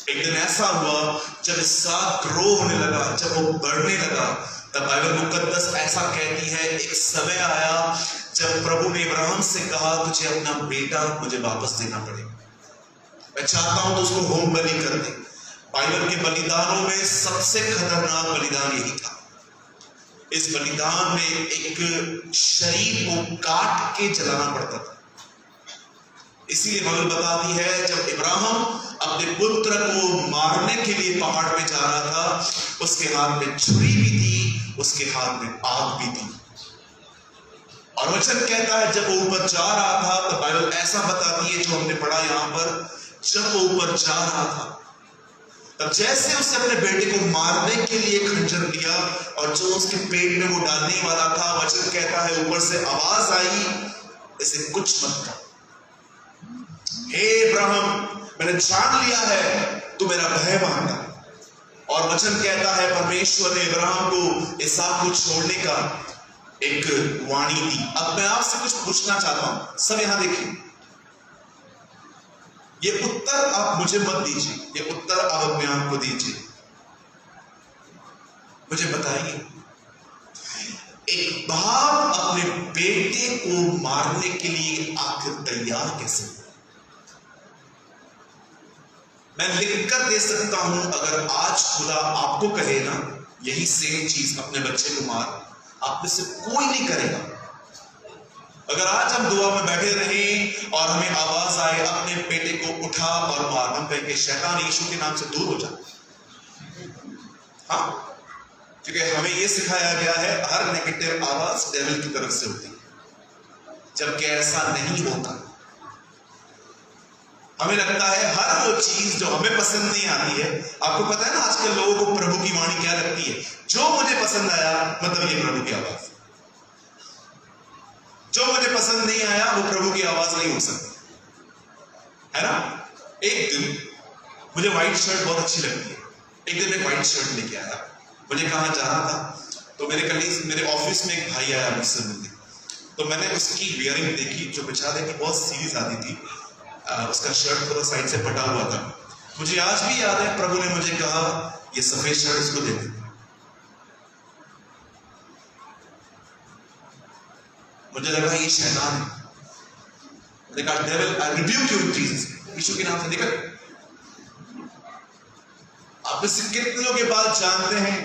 एक दिन ऐसा हुआ जब इसहाक ग्रो होने लगा, जब वो बढ़ने लगा, तब बाइबल मुकद्दस ऐसा कहती है एक समय आया जब प्रभु ने इब्राहिम से कहा, तुझे अपना बेटा मुझे वापस देना पड़ेगा, मैं चाहता हूं तो उसको होम बलि कर दे। बाइबल के बलिदानों में सबसे खतरनाक बलिदान यही था। इस बलिदान में एक शरीर को काट के जलाना पड़ता था। इसीलिए बाइबल बताती है जब इब्राहिम अपने पुत्र को मारने के लिए पहाड़ पे जा रहा था, उसके हाथ में छुरी भी थी, उसके हाथ में आग भी थी। और वचन कहता है जब वो ऊपर जा रहा था, तो बाइबल ऐसा बताती है जो हमने पढ़ा यहां पर, जब वो ऊपर जा रहा था तब जैसे उसने अपने बेटे को मारने के लिए खंजर लिया और जो उसके पेट में वो डालने वाला था, वचन कहता है ऊपर से आवाज आई, इसे कुछ मत कर। हे इब्राहिम, मैंने जान लिया है तू मेरा भय मानता। और वचन कहता है परमेश्वर ने इब्राहिम को इसहाक को छोड़ने का एक वाणी दी। अब मैं आपसे कुछ पूछना चाहता हूं, सब यहां देखिए, ये उत्तर आप मुझे मत दीजिए, ये उत्तर आप अपने आप को दीजिए। मुझे बताइए, एक बाप अपने बेटे को मारने के लिए आखिर तैयार कैसे हुआ? मैं लिखकर दे सकता हूं, अगर आज खुदा आपको कहे ना यही सेम चीज अपने बच्चे को मार, आप में से कोई नहीं करेगा। अगर आज हम दुआ में बैठे रहें और हमें आवाज आए अपने बेटे को उठा और मार, हम कहेंगे शैतान यीशु के नाम से दूर हो जा। हाँ, क्योंकि हमें यह सिखाया गया है हर नेगेटिव आवाज डेविल की तरफ से होती है, जबकि ऐसा नहीं होता। हमें लगता है हर वो चीज जो हमें पसंद नहीं आती है, आपको पता है ना आजकल लोगों को प्रभु की वाणी क्या लगती है, जो मुझे पसंद आया मतलब ये प्रभु की आवाज, जो मुझे पसंद नहीं आया वो प्रभु की आवाज नहीं हो सकती, है ना। एक दिन मुझे व्हाइट शर्ट बहुत अच्छी लगती है, एक दिन मैं व्हाइट शर्ट लेके आया, मुझे कहाँ जाना था, तो मेरे ऑफिस में एक भाई आया मुझसे मिलने, तो मैंने उसकी वियरिंग देखी जो बेचारे की बहुत सीरीज आती थी, उसका शर्ट पूरा साइड से फटा हुआ था। मुझे आज भी याद है प्रभु ने मुझे कहा ये सफेद शर्ट इसको दे दे। मुझे लगा ये शैतान है, मैंने कहा devil I rebuke you in Jesus, यीशु के नाम से निकल। आप में से कितने लोग ये बात जानते हैं,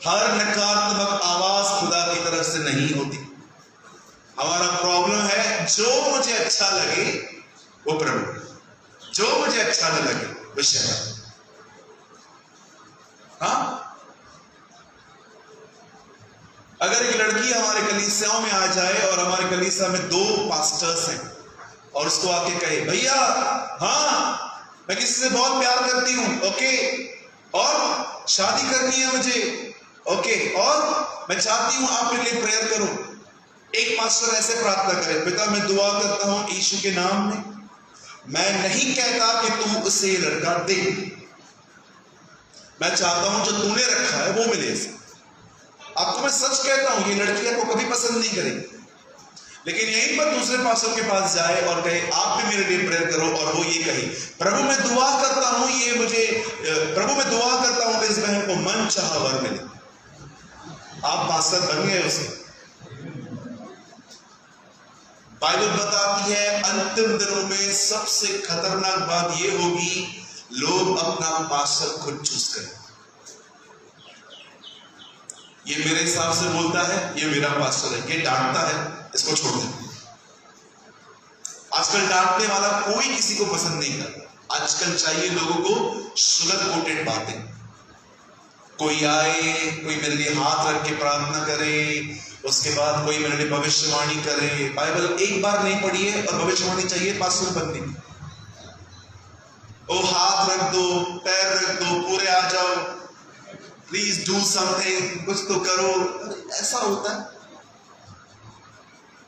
हर नकारात्मक आवाज खुदा की तरफ से नहीं होती। हमारा प्रॉब्लम है जो मुझे अच्छा लगे वो प्रभु, जो मुझे अच्छा न लगे वो शैतान। हाँ, अगर एक लड़की हमारे कलीसियाओं में आ जाए और हमारे कलीसिया में 2 पास्टर्स हैं और उसको आके कहे भैया हाँ मैं किसी से बहुत प्यार करती हूं, ओके, और शादी करनी है मुझे, ओके, और मैं चाहती हूं आप मेरे लिए प्रेयर करो। एक पास्टर ऐसे प्रार्थना करे, पिता मैं दुआ करता हूं यीशु के नाम में, मैं नहीं कहता कि तू उसे लड़का दे, मैं चाहता हूं जो तूने रखा है वो मिले इसे। आपको मैं सच कहता हूं ये लड़की आपको कभी पसंद नहीं करेगी, लेकिन यहीं पर दूसरे पास्टर के पास जाए और कहे आप भी मेरे लिए प्रेयर करो, और वो ये कहे प्रभु मैं दुआ करता हूं ये मुझे, प्रभु मैं दुआ करता हूं कि इस बहन को मन चाहा वर मिले, आप पास्टर बन गए उसे। बाइबल बताती है अंतिम दिनों में सबसे खतरनाक बात यह होगी, लोग अपना पास्टर खुद चूज करें। ये मेरे हिसाब से बोलता है, ये मेरा पास्टर है, ये डांटता है, इसको छोड़ दे। आजकल डांटने वाला कोई किसी को पसंद नहीं करता। आजकल चाहिए लोगों को शुगर कोटेड बातें। कोई आए, कोई मेरे लिए हाथ रख के प्रार्थना करे, उसके बाद कोई मेरे लिए भविष्यवाणी करे। बाइबल एक बार नहीं पढ़ी है और भविष्यवाणी चाहिए पास्टर बनने की। ओ हाथ रख दो, पैर रख दो, पूरे आ जाओ, प्लीज डू समथिंग, कुछ तो करो। ऐसा होता है?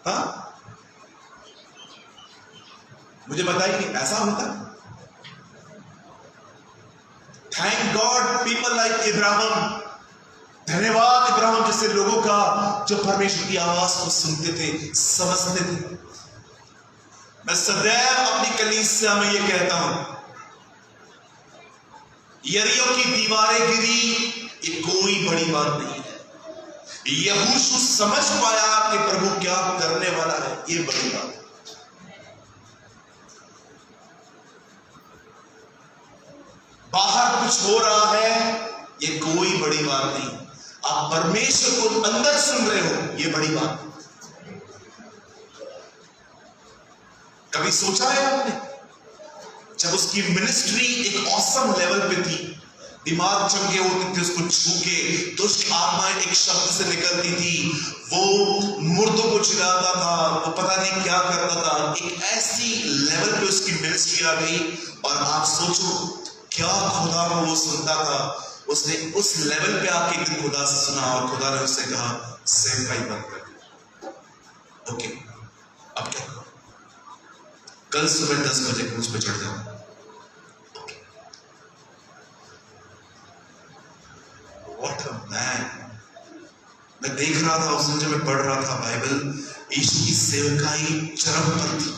हाँ, मुझे बताइए, ऐसा होता है? Thank God people like Ibrahim. धन्यवाद इब्राहिम जैसे लोगों का, जो परमेश्वर की आवाज को सुनते थे, समझते थे। मैं सदैव अपनी कलीसिया में यह कहता हूं, यरीहो की दीवारें गिरी, ये कोई बड़ी बात नहीं है। यहोशू समझ पाया कि प्रभु क्या करने वाला है, ये बड़ी बात है। बाहर कुछ हो रहा है, ये कोई बड़ी बात नहीं। आप परमेश्वर को अंदर सुन रहे हो, ये बड़ी बात। कभी सोचा है आपने, जब उसकी मिनिस्ट्री एक ऑसम लेवल पे थी, दिमाग चमके होते थे उसको छू के, दुष्ट आत्माएं एक शब्द से निकलती थी, वो मुर्दों को चिढ़ाता था, वो पता नहीं क्या करता था। एक ऐसी लेवल पे उसकी मिनिस्ट्री आ गई, और आप सोचो क्या खुदा को वो सुनता था। उसने उस लेवल पे आके एक दिन खुदा से सुना, और खुदा ने उससे कहा, सेवकाई बंद कर। ओके, अब क्या करो? कल सुबह 10 बजे क्रूज पे चढ़ जाओ। What a man! मैं देख रहा था उस दिन जब मैं पढ़ रहा था बाइबल, यीशु की सेवकाई चरम पर थी,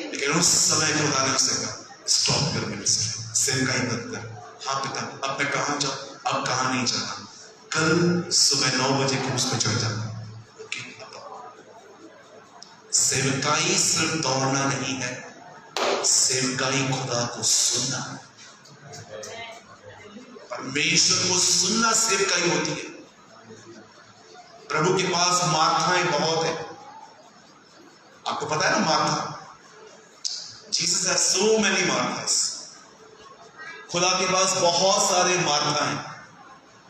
लेकिन उस समय खुदा ने उससे कहा, स्टॉप कर मिनिस्ट्री, सेवकाई मत कर। हाँ पिता, अब मैं कहाँ जाऊँ, अब कहाँ नहीं जाना, कल सुबह 9 बजे क्रूज पे चढ़ जाना। ओके, सेवकाई सिर्फ दौड़ना नहीं है, सेवकाई खुदा को सुनना, परमेश्वर को सुनना सेवकाई होती है। प्रभु के पास मार्थाएं बहुत है। आपको पता है ना Martha? Jesus has so many Marthas. खुदा के पास बहुत सारे मार्था हैं,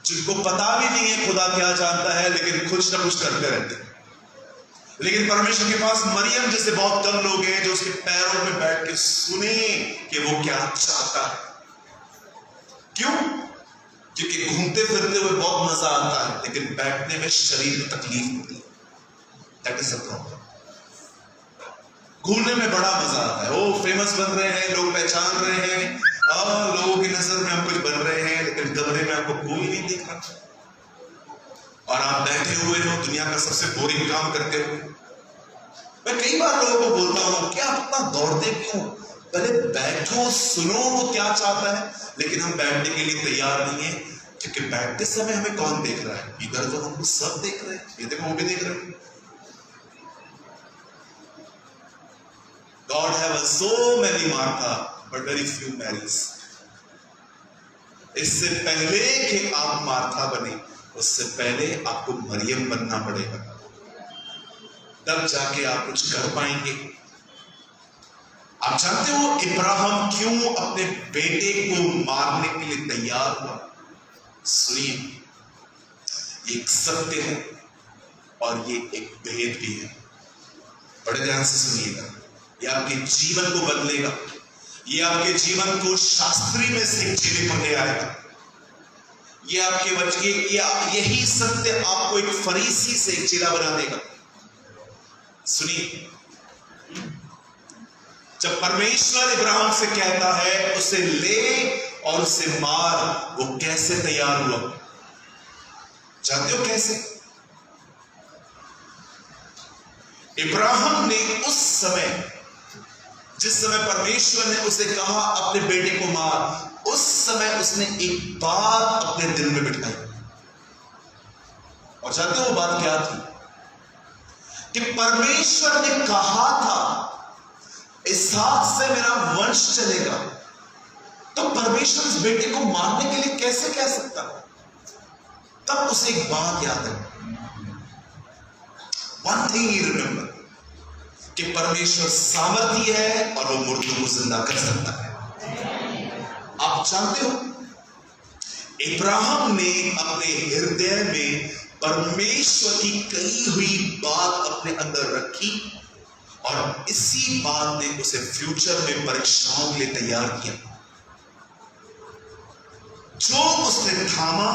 जिनको पता भी नहीं है खुदा क्या जानता है, लेकिन कुछ ना कुछ करते रहते हैं। लेकिन परमेश्वर के पास मरियम जैसे बहुत कम लोग हैं जो उसके पैरों में बैठ के सुने कि वो क्या चाहता है। क्यों? क्योंकि घूमते फिरते हुए बहुत मजा आता है, लेकिन बैठने में शरीर में तकलीफ होती है। That is the problem. घूमने में बड़ा मजा आता है, वो फेमस बन रहे हैं, लोग पहचान रहे हैं, लोगों की नजर में हम कुछ बन रहे हैं, लेकिन कमरे में आपको कोई नहीं देख रहा और आप बैठे हुए हो दुनिया का सबसे बोरिंग काम करते हुए। मैं कई बार लोगों को बोलता हूं, क्या आप इतना दौड़ते क्यों? पहले बैठो, सुनो वो क्या चाहता है। लेकिन हम बैठने के लिए तैयार नहीं है, क्योंकि बैठते समय हमें कौन देख रहा है? इधर तो हमको सब देख रहे हैं, ये देखो वो भी देख रहे हैं। God have so many Martha, but very few Marys. इससे पहले कि आप मार्था बने, उससे पहले आपको मरियम बनना पड़ेगा, तब जाके आप कुछ कर पाएंगे। आप जानते हो इब्राहिम क्यों अपने बेटे को मारने के लिए तैयार हुआ? सुनिए, एक सत्य है और ये एक भेद भी है। बड़े ध्यान से सुनिएगा, ये आपके जीवन को बदलेगा, ये आपके जीवन को शास्त्री में से जीने को ले आएगा। ये आपके बच्चे, यही सत्य आपको एक फरीसी से एक चेला बना देगा। सुनिए, जब परमेश्वर इब्राहिम से कहता है उसे ले और उसे मार, वो कैसे तैयार हुआ? जानते हो कैसे? इब्राहिम ने उस समय, जिस समय परमेश्वर ने उसे कहा अपने बेटे को मार, उस समय उसने एक बात अपने दिल में बिठाई। और जानते हो वो बात क्या थी? कि परमेश्वर ने कहा था इसहाक से मेरा वंश चलेगा, तो परमेश्वर इस बेटे को मारने के लिए कैसे कह सकता? तब उसे एक बात याद है, वन थिंग ही रिमेंबर, कि परमेश्वर सामर्थी है और वो मुर्दों को जिंदा कर सकता है। आप जानते हो, इब्राहिम ने अपने हृदय में परमेश्वर की कही हुई बात अपने अंदर रखी और इसी बात ने उसे फ्यूचर में परीक्षाओं के लिए तैयार किया। जो उसने थामा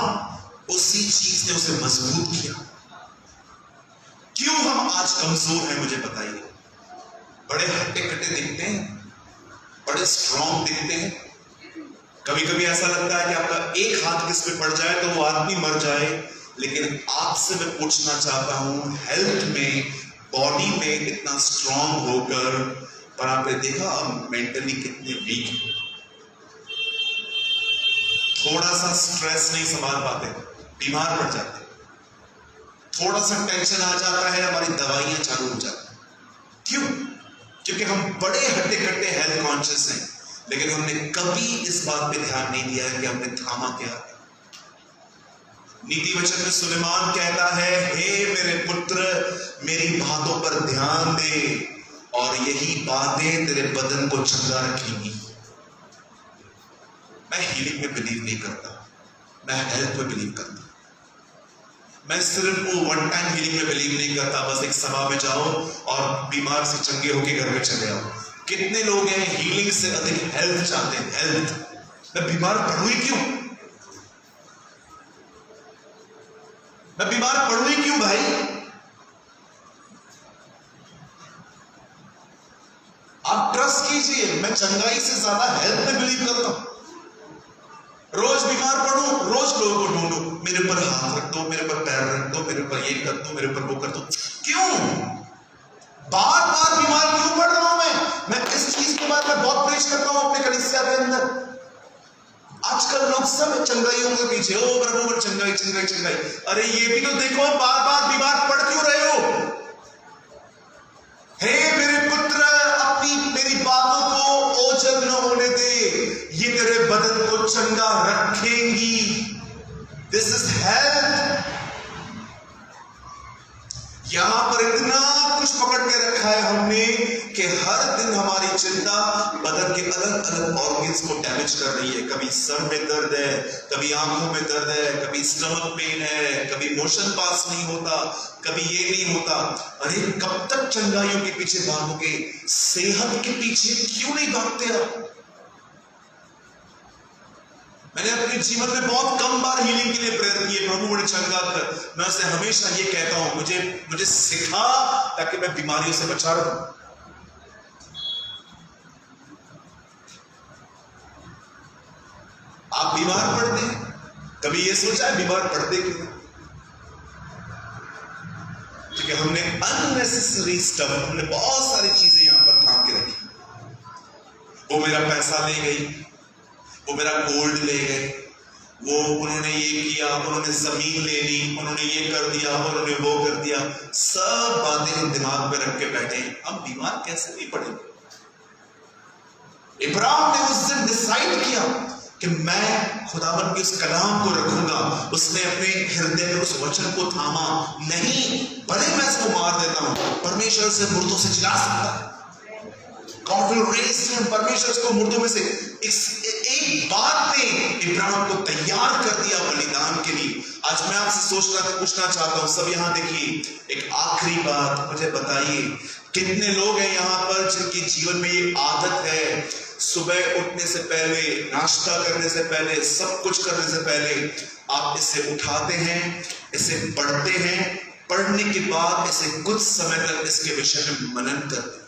उसी चीज ने उसे मजबूत किया। क्यों हम आज कमजोर हैं मुझे बताइए? बड़े हट्टे कट्टे दिखते हैं, बड़े स्ट्रांग दिखते हैं। कभी कभी ऐसा लगता है कि आपका एक हाथ किस पे पड़ जाए तो वो आदमी मर जाए। लेकिन आपसे मैं पूछना चाहता हूं, हेल्थ में, बॉडी में इतना स्ट्रांग होकर, पर आपने देखा मेंटली कितने वीक है। थोड़ा सा स्ट्रेस नहीं संभाल पाते, बीमार पड़ जाते। थोड़ा सा टेंशन आ जाता है, हमारी दवाइयां चालू हो जाती। क्यों? क्योंकि हम बड़े हट्टे कट्टे हेल्थ कॉन्शियस हैं, लेकिन हमने कभी इस बात पे ध्यान नहीं दिया है कि हमने थामा क्या है। नीति वचन में सुलेमान कहता है, हे मेरे पुत्र, मेरी बातों पर ध्यान दे और यही बातें तेरे बदन को चंगा रखेंगी। मैं हीलिंग में बिलीव नहीं करता, मैं हेल्थ में बिलीव करता। मैं सिर्फ वो वन टाइम हीलिंग में बिलीव नहीं करता, बस एक सभा में जाओ और बीमार से चंगे होके घर में चले आओ। कितने लोग हैं हीलिंग से अधिक हेल्थ चाहते हैं? हेल्थ। मैं बीमार पड़ू ही क्यों? मैं बीमार पड़ू ही क्यों भाई? आप ट्रस्ट कीजिए, मैं चंगाई से ज्यादा हेल्थ में बिलीव करता हूं। रोज बीमार पड़ू, रोज लोगों को ढूंढू, मेरे ऊपर हाथ रख दो, मेरे ऊपर पैर रख दो, मेरे ऊपर ये कर दो, मेरे ऊपर वो कर दो। क्यों बार बार बीमार क्यों पड़ रहा हूं मैं इस चीज के बाद मैं बहुत प्रेश करता हूं अपने कलीसिया के अंदर। आजकल लोग सब चंगाइयों के पीछे, ओ प्रभु चंगाई चंगाई चंगाई। अरे ये भी तो देखो, बार बार बीमार पड़ क्यों रहे हो? हे मेरे पुत्र, अपनी मेरी बातों को ओझल न होने दे, ये तेरे बदन को चंगा रखेंगी। This is health. यहां पर इतना कुछ पकड़ के रखा है हमने कि हर दिन हमारी चिंता बदन के अलग अलग ऑर्गन्स को डैमेज कर रही है। कभी सर में दर्द है, कभी आंखों में दर्द है, कभी स्टमक पेन है, कभी मोशन पास नहीं होता, कभी ये नहीं होता। अरे कब तक चंगाइयों के पीछे भागोगे? सेहत के पीछे क्यों नहीं भागते आप? मैंने अपने जीवन में बहुत कम बार हीलिंग के लिए प्रेयर किए, प्रभु मुझे चंगा कर। मैं उसे हमेशा ये कहता हूं, मुझे सिखा ताकि मैं बीमारियों से बचा रहूं। आप बीमार पड़ते हैं, कभी ये सोचा है बीमार पड़ते क्यों? क्योंकि हमने अननेसेसरी स्टफ, हमने बहुत सारी चीजें यहां पर थाम के रखी। वो मेरा पैसा ले गई, वो मेरा गोल्ड ले गए, वो उन्होंने ये किया, उन्होंने जमीन ले ली, उन्होंने ये कर दिया, उन्होंने वो कर दिया। सब बातें हम दिमाग में रख के बैठे हैं। हम बीमार कैसे नहीं पड़ेंगे? इब्राहिम ने उस दिन डिसाइड किया कि मैं खुदावन के उस कलाम को रखूंगा। उसने अपने हृदय में उस वचन को थामा। नहीं, भले मैं इसको मार देता हूं, परमेश्वर से मुर्दों से जिला सकता है। God will raise him। परमेश्वर उसको मुर्दों में से एक बात ने इब्राहिम को तैयार कर दिया बलिदान के लिए। आज मैं आपसे पूछना चाहता हूं, सब यहां देखिए, एक आखिरी बात मुझे बताइए, कितने लोग हैं यहां पर जिनके जीवन में ये आदत है, सुबह उठने से पहले, नाश्ता करने से पहले, सब कुछ करने से पहले आप इसे उठाते हैं, इसे पढ़ते हैं, पढ़ने के बाद इसे कुछ समय तक इसके विषय में मनन करते हैं।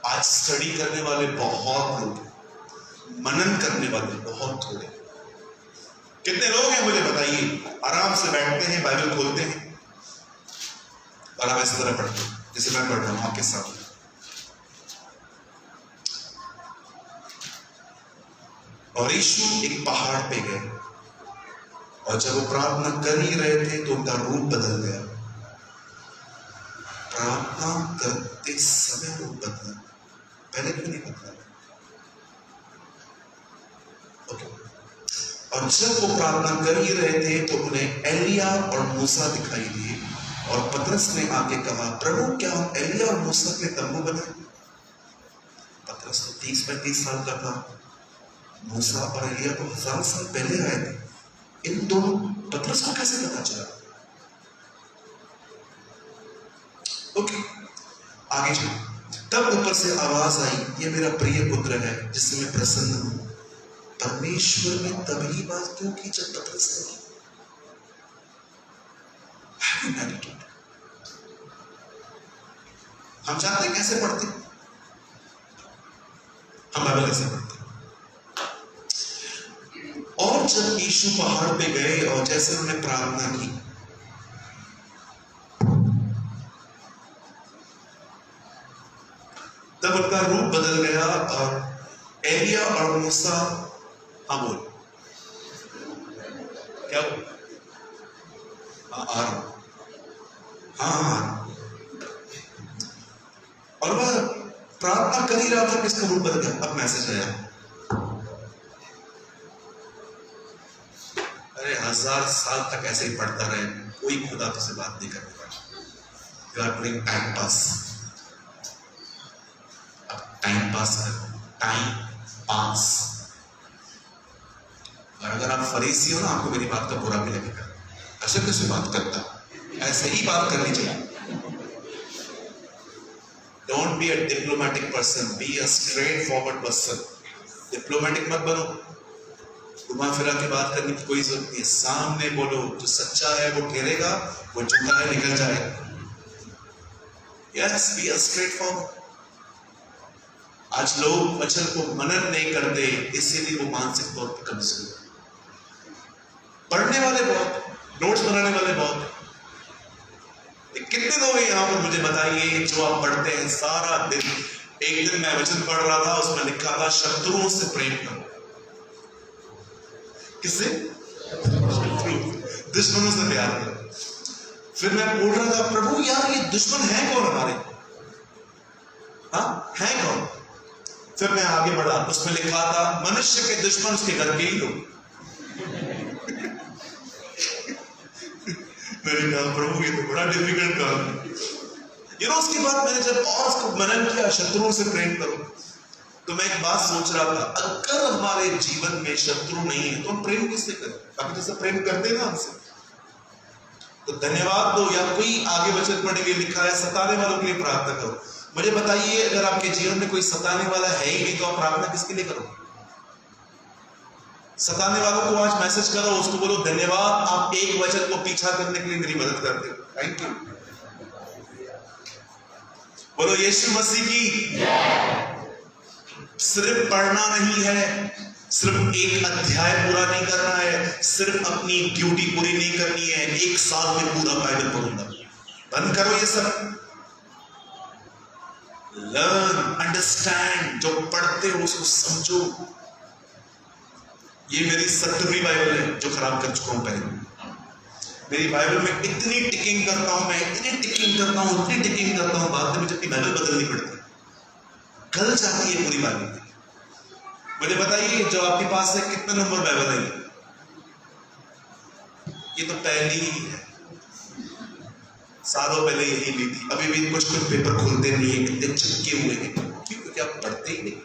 आज स्टडी करने वाले बहुत लोग, मनन करने वाले बहुत थोड़े। कितने लोग हैं मुझे बताइए, आराम से बैठते हैं, बाइबल खोलते हैं और आप इस तरह पढ़ते हैं जैसे मैं पढ़ रहा हूं आपके सामने। और यीशु एक पहाड़ पे गए और जब वो प्रार्थना कर ही रहे थे तो उनका रूप बदल गया। प्रार्थना करते समय रूप बदला, पहले क्यों नहीं बदला? ओके, और जब वो प्रार्थना कर ही रहे थे तो उन्हें एलिया और मूसा दिखाई दिए, और पतरस ने आके कहा, प्रभु क्या हम एलिया और मूसा के तंबू बनाए? पतरस तो 30-35 साल का था, मूसा और एलिया तो 1000 साल पहले आए थे। इन दोनों पतरस को कैसे पता चला? ओके, आगे चलो। तब ऊपर से आवाज आई, ये मेरा प्रिय पुत्र है जिससे मैं प्रसन्न हूं। परमेश्वर ने तभी बात क्यों की जब पतरस ने की? हम जानते हैं कैसे पढ़ते, हम बाइबल कैसे पढ़ते। और जब यीशु पहाड़ पे गए और जैसे उन्होंने प्रार्थना की, तब उनका रूप बदल गया और एलिया और मूसा, हाँ बोल, क्या बोल, हाँ आ रहा, हाँ, और वह प्रार्थना कर ही रहा था कि इसका रूप बदल गया। अब मैसेज आया, अरे 1000 साल तक ऐसे ही पढ़ता रहे, कोई खुदा तुझसे बात नहीं करने वाला। You are doing time pass. Time pass है, टाइम पास। और अगर आप फरीसी हो ना, आपको मेरी बात का बुरा भी लगेगा, ऐसे कैसे बात करता, ऐसे ही बात करनी चाहिए। Don't be a diplomatic person, be a straight forward person. Diplomatic मत बनो, घुमा फिरा के बात करने की कोई जरूरत नहीं है। सामने बोलो, जो सच्चा है वो ठहरेगा, वो झूठा है निकल जाएगा। Yes, be a straight forward. आज लोग वचन को मनन नहीं करते, इसीलिए वो मानसिक तौर पर कमजोर। पढ़ने वाले बहुत, नोट्स बनाने वाले बहुत, कितने लोग हैं यहां पर मुझे बताइए जो आप पढ़ते हैं सारा दिन। एक दिन मैं वचन पढ़ रहा था, उसमें लिखा था शत्रुओं से प्रेम करो। किससे? दुश्मनों से प्यार करो। फिर मैं बोल रहा था, प्रभु यार ये दुश्मन है कौन हमारे? हाँ, है कौन? फिर मैं आगे बढ़ा, उसमें लिखा था मनुष्य के दुश्मन उसके घर के ही लोग। मैंने कहा प्रभु ये तो बड़ा डिफिकल्ट काम है। उसके बाद मैंने जब और उसको मनन किया, शत्रुओं से प्रेम करो, तो मैं एक बात सोच रहा था, अगर हमारे जीवन में शत्रु नहीं है तो हम प्रेम किससे करें? बाकी जैसे प्रेम करते ना हमसे, तो धन्यवाद दो। या कोई आगे वचन पढ़ने के लिए लिखा है सताने वालों के लिए प्रार्थना करो। मुझे बताइए, अगर आपके जीवन में कोई सताने वाला है ही नहीं तो आप प्रार्थना किसके लिए करो? सताने वालों को आज मैसेज करो, उसको बोलो धन्यवाद, आप एक वचन को पीछा करने के लिए मेरी मदद करते हो, थैंक यू। बोलो यीशु मसीह की। सिर्फ पढ़ना नहीं है, सिर्फ एक अध्याय पूरा नहीं करना है, सिर्फ अपनी ड्यूटी पूरी नहीं करनी है, 1 साल में पूरा बाइबल पढ़ूंगा। बंद करो ये सब। लर्न, अंडरस्टैंड, जो पढ़ते हो उसको समझो। ये मेरी 70वीं बाइबल है जो खराब कर चुका हूं पहले। मेरी बाइबल में इतनी टिकिंग करता हूं, मैं इतनी टिकिंग करता हूं, इतनी टिकिंग करता हूं, बाद में मुझे अपनी बाइबल बदलनी पड़ती, गल जाती है पूरी बाइबल। मुझे बताइए जो आपके पास है कितने नंबर बाइबल है? ये तो पहली ही है, सालों पहले यही ली थी। अभी भी कुछ पेपर खुलते नहीं है, इतने चिपके हुए हैं, क्योंकि आप पढ़ते ही नहीं।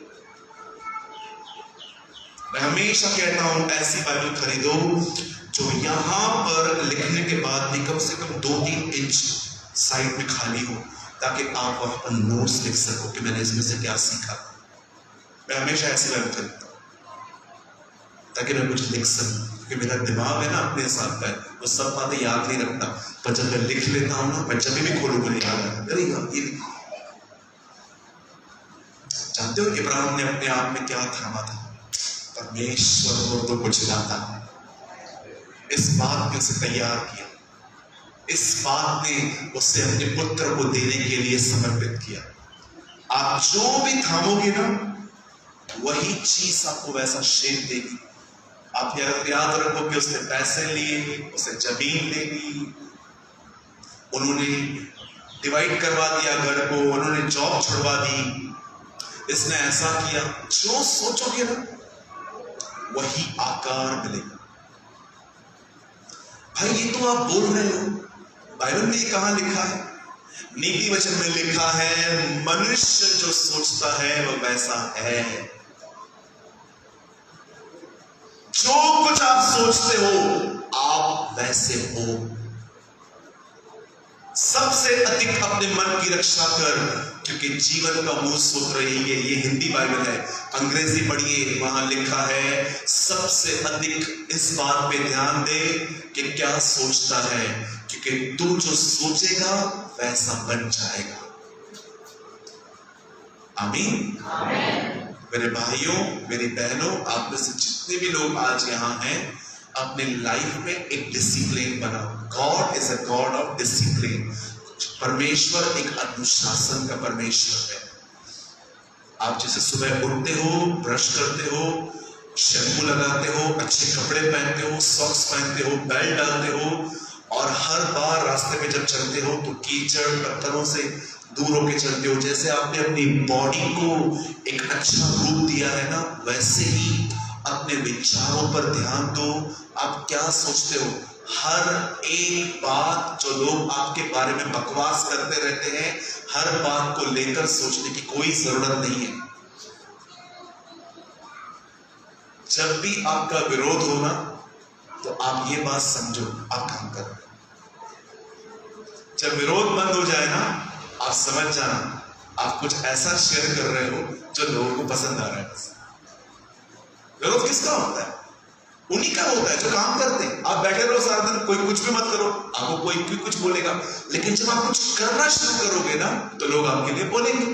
मैं हमेशा कहता हूं ऐसी बाइबल खरीदो जो यहां पर लिखने के बाद भी कम से कम 2-3 इंच साइड में खाली हो, ताकि आप वहां पर नोट्स लिख सको कि मैंने इसमें से क्या सीखा। मैं हमेशा ऐसी बाइबल खरीदता हूं ताकि मैं कुछ लिख सकूं, क्योंकि मेरा दिमाग है ना अपने हिसाब का, वो सब बातें याद नहीं रखता, पर जब मैं लिख लेता हूं ना, मैं जब भी खोलूं मुझे याद आता, अरे यार ये लिखा। जानते हो इब्राहिम ने अपने आप में क्या थामा था? परमेश्वर को कुछ लाता, इस बात ने उसे तैयार किया, इस बात ने उसे अपने पुत्र को देने के लिए समर्पित किया। आप जो भी थामोगे ना, वही चीज आपको वैसा शेप देगी। आप याद रखो कि उसने पैसे लिए, उसे जमीन ले ली, उन्होंने डिवाइड करवा दिया घर को, उन्होंने जॉब छुड़वा दी, इसने ऐसा किया। जो सोचोगे ना वही आकार मिलेगा। भाई ये तो आप बोल रहे हो, बाइबल में ये कहाँ लिखा है? नीति वचन में लिखा है मनुष्य जो सोचता है वो वैसा है। जो कुछ आप सोचते हो आप वैसे हो। सबसे अधिक अपने मन की रक्षा कर, क्योंकि जीवन का मूल सूत्र यही है। ये हिंदी बाइबल है, अंग्रेजी पढ़िए, वहां लिखा है सबसे अधिक इस बात पे ध्यान दे कि क्या सोचता है, क्योंकि तू जो सोचेगा वैसा बन जाएगा। आमीन। मेरे भाइयों, मेरी बहनों, आप में से जितने भी लोग आज यहाँ हैं, अपने लाइफ में एक डिसिप्लिन बनाओ। God is a God of discipline. परमेश्वर एक अनुशासन का परमेश्वर है। आप जैसे सुबह उठते हो, ब्रश करते हो, शैम्पू लगाते हो, अच्छे कपड़े पहनते हो, सॉक्स पहनते हो, बेल्ट डालते हो, और हर बार रास्ते में जब चलते हो तो कीचड़ पत्थरों से दूर होके चलते हो। जैसे आपने अपनी बॉडी को एक अच्छा रूप दिया है ना, वैसे ही अपने विचारों पर ध्यान दो। आप क्या सोचते हो? हर एक बात जो लोग आपके बारे में बकवास करते रहते हैं, हर बात को लेकर सोचने की कोई जरूरत नहीं है। जब भी आपका विरोध होगा तो आप ये बात समझो, आप काम कर रहे हो। जब विरोध बंद हो जाए ना, आप समझ जाना आप कुछ ऐसा शेयर कर रहे हो जो लोगों को पसंद आ रहा है। विरोध किसका होता है? उन्हीं का होता है जो काम करते हैं। आप बैठे रहो सारा दिन, कोई कुछ भी मत करो, आपको कोई भी कुछ बोलेगा, लेकिन जब आप कुछ करना शुरू करोगे ना तो लोग आपके लिए बोलेंगे।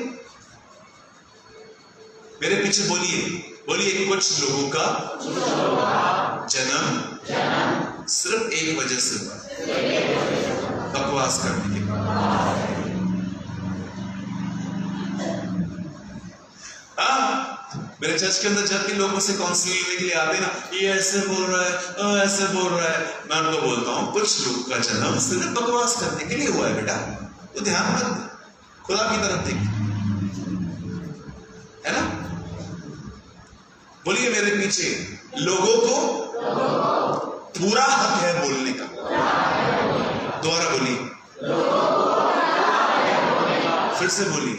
मेरे पीछे बोलिए, कुछ लोगों का जन्म सिर्फ एक वजह से हुआ, बकवास करने के बाद। मेरे चर्च के अंदर जब भी लोग मुझसे काउंसलिंग लेने के लिए आते हैं ना, ये ऐसे बोल रहा है, ऐसे बोल रहा है, मैं उनको बोलता हूँ कुछ लोग का जन्म सिर्फ बकवास करने के लिए हुआ है बेटा, तो ध्यान मत दे, खुदा की तरफ देख, है ना? बोलिए मेरे पीछे, लोगों को पूरा हक है बोलने का। दोबारा बोलिए, फिर से बोलिए,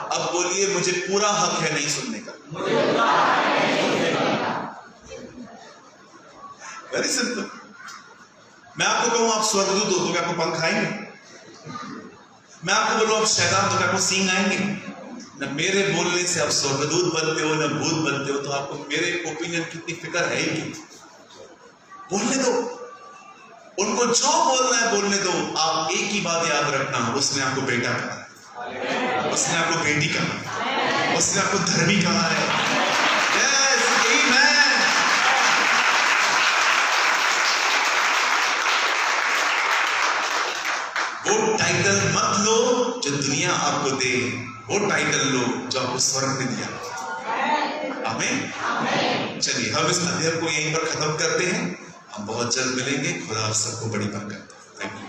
अब बोलिए, मुझे पूरा हक है नहीं सुनने का। Very simple. मैं आपको कहूं आप स्वर्गदूत हो तो क्या आपको पंख आएंगे? मैं आपको बोलूं आप शैतान तो क्या आपको सींग आएंगे? न मेरे बोलने से आप स्वर्गदूत बनते हो न भूत बनते हो, तो आपको मेरे ओपिनियन कितनी फिक्र है ही? बोलने दो, उनको जो बोलना है बोलने दो। आप एक ही बात याद रखना, उसने आपको बेटा कहा, उसने आपको बेटी कहा, उसने आपको धर्मी कहा है। Yes, amen. वो टाइटल मत लो जो दुनिया आपको दे, वो टाइटल लो जो आपको स्वर्ग ने दिया। आमीन। चलिए हम इस अध्याय को यहीं पर खत्म करते हैं। हम बहुत जल्द मिलेंगे। खुदा आप सबको बड़ी बरकत। Thank you.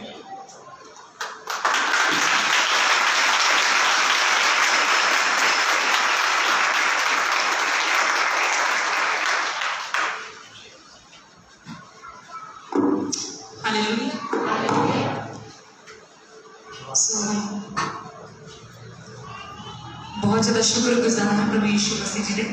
बहुत ज्यादा शुक्रगुजार हैं प्रभु यीशु मसीह जी ने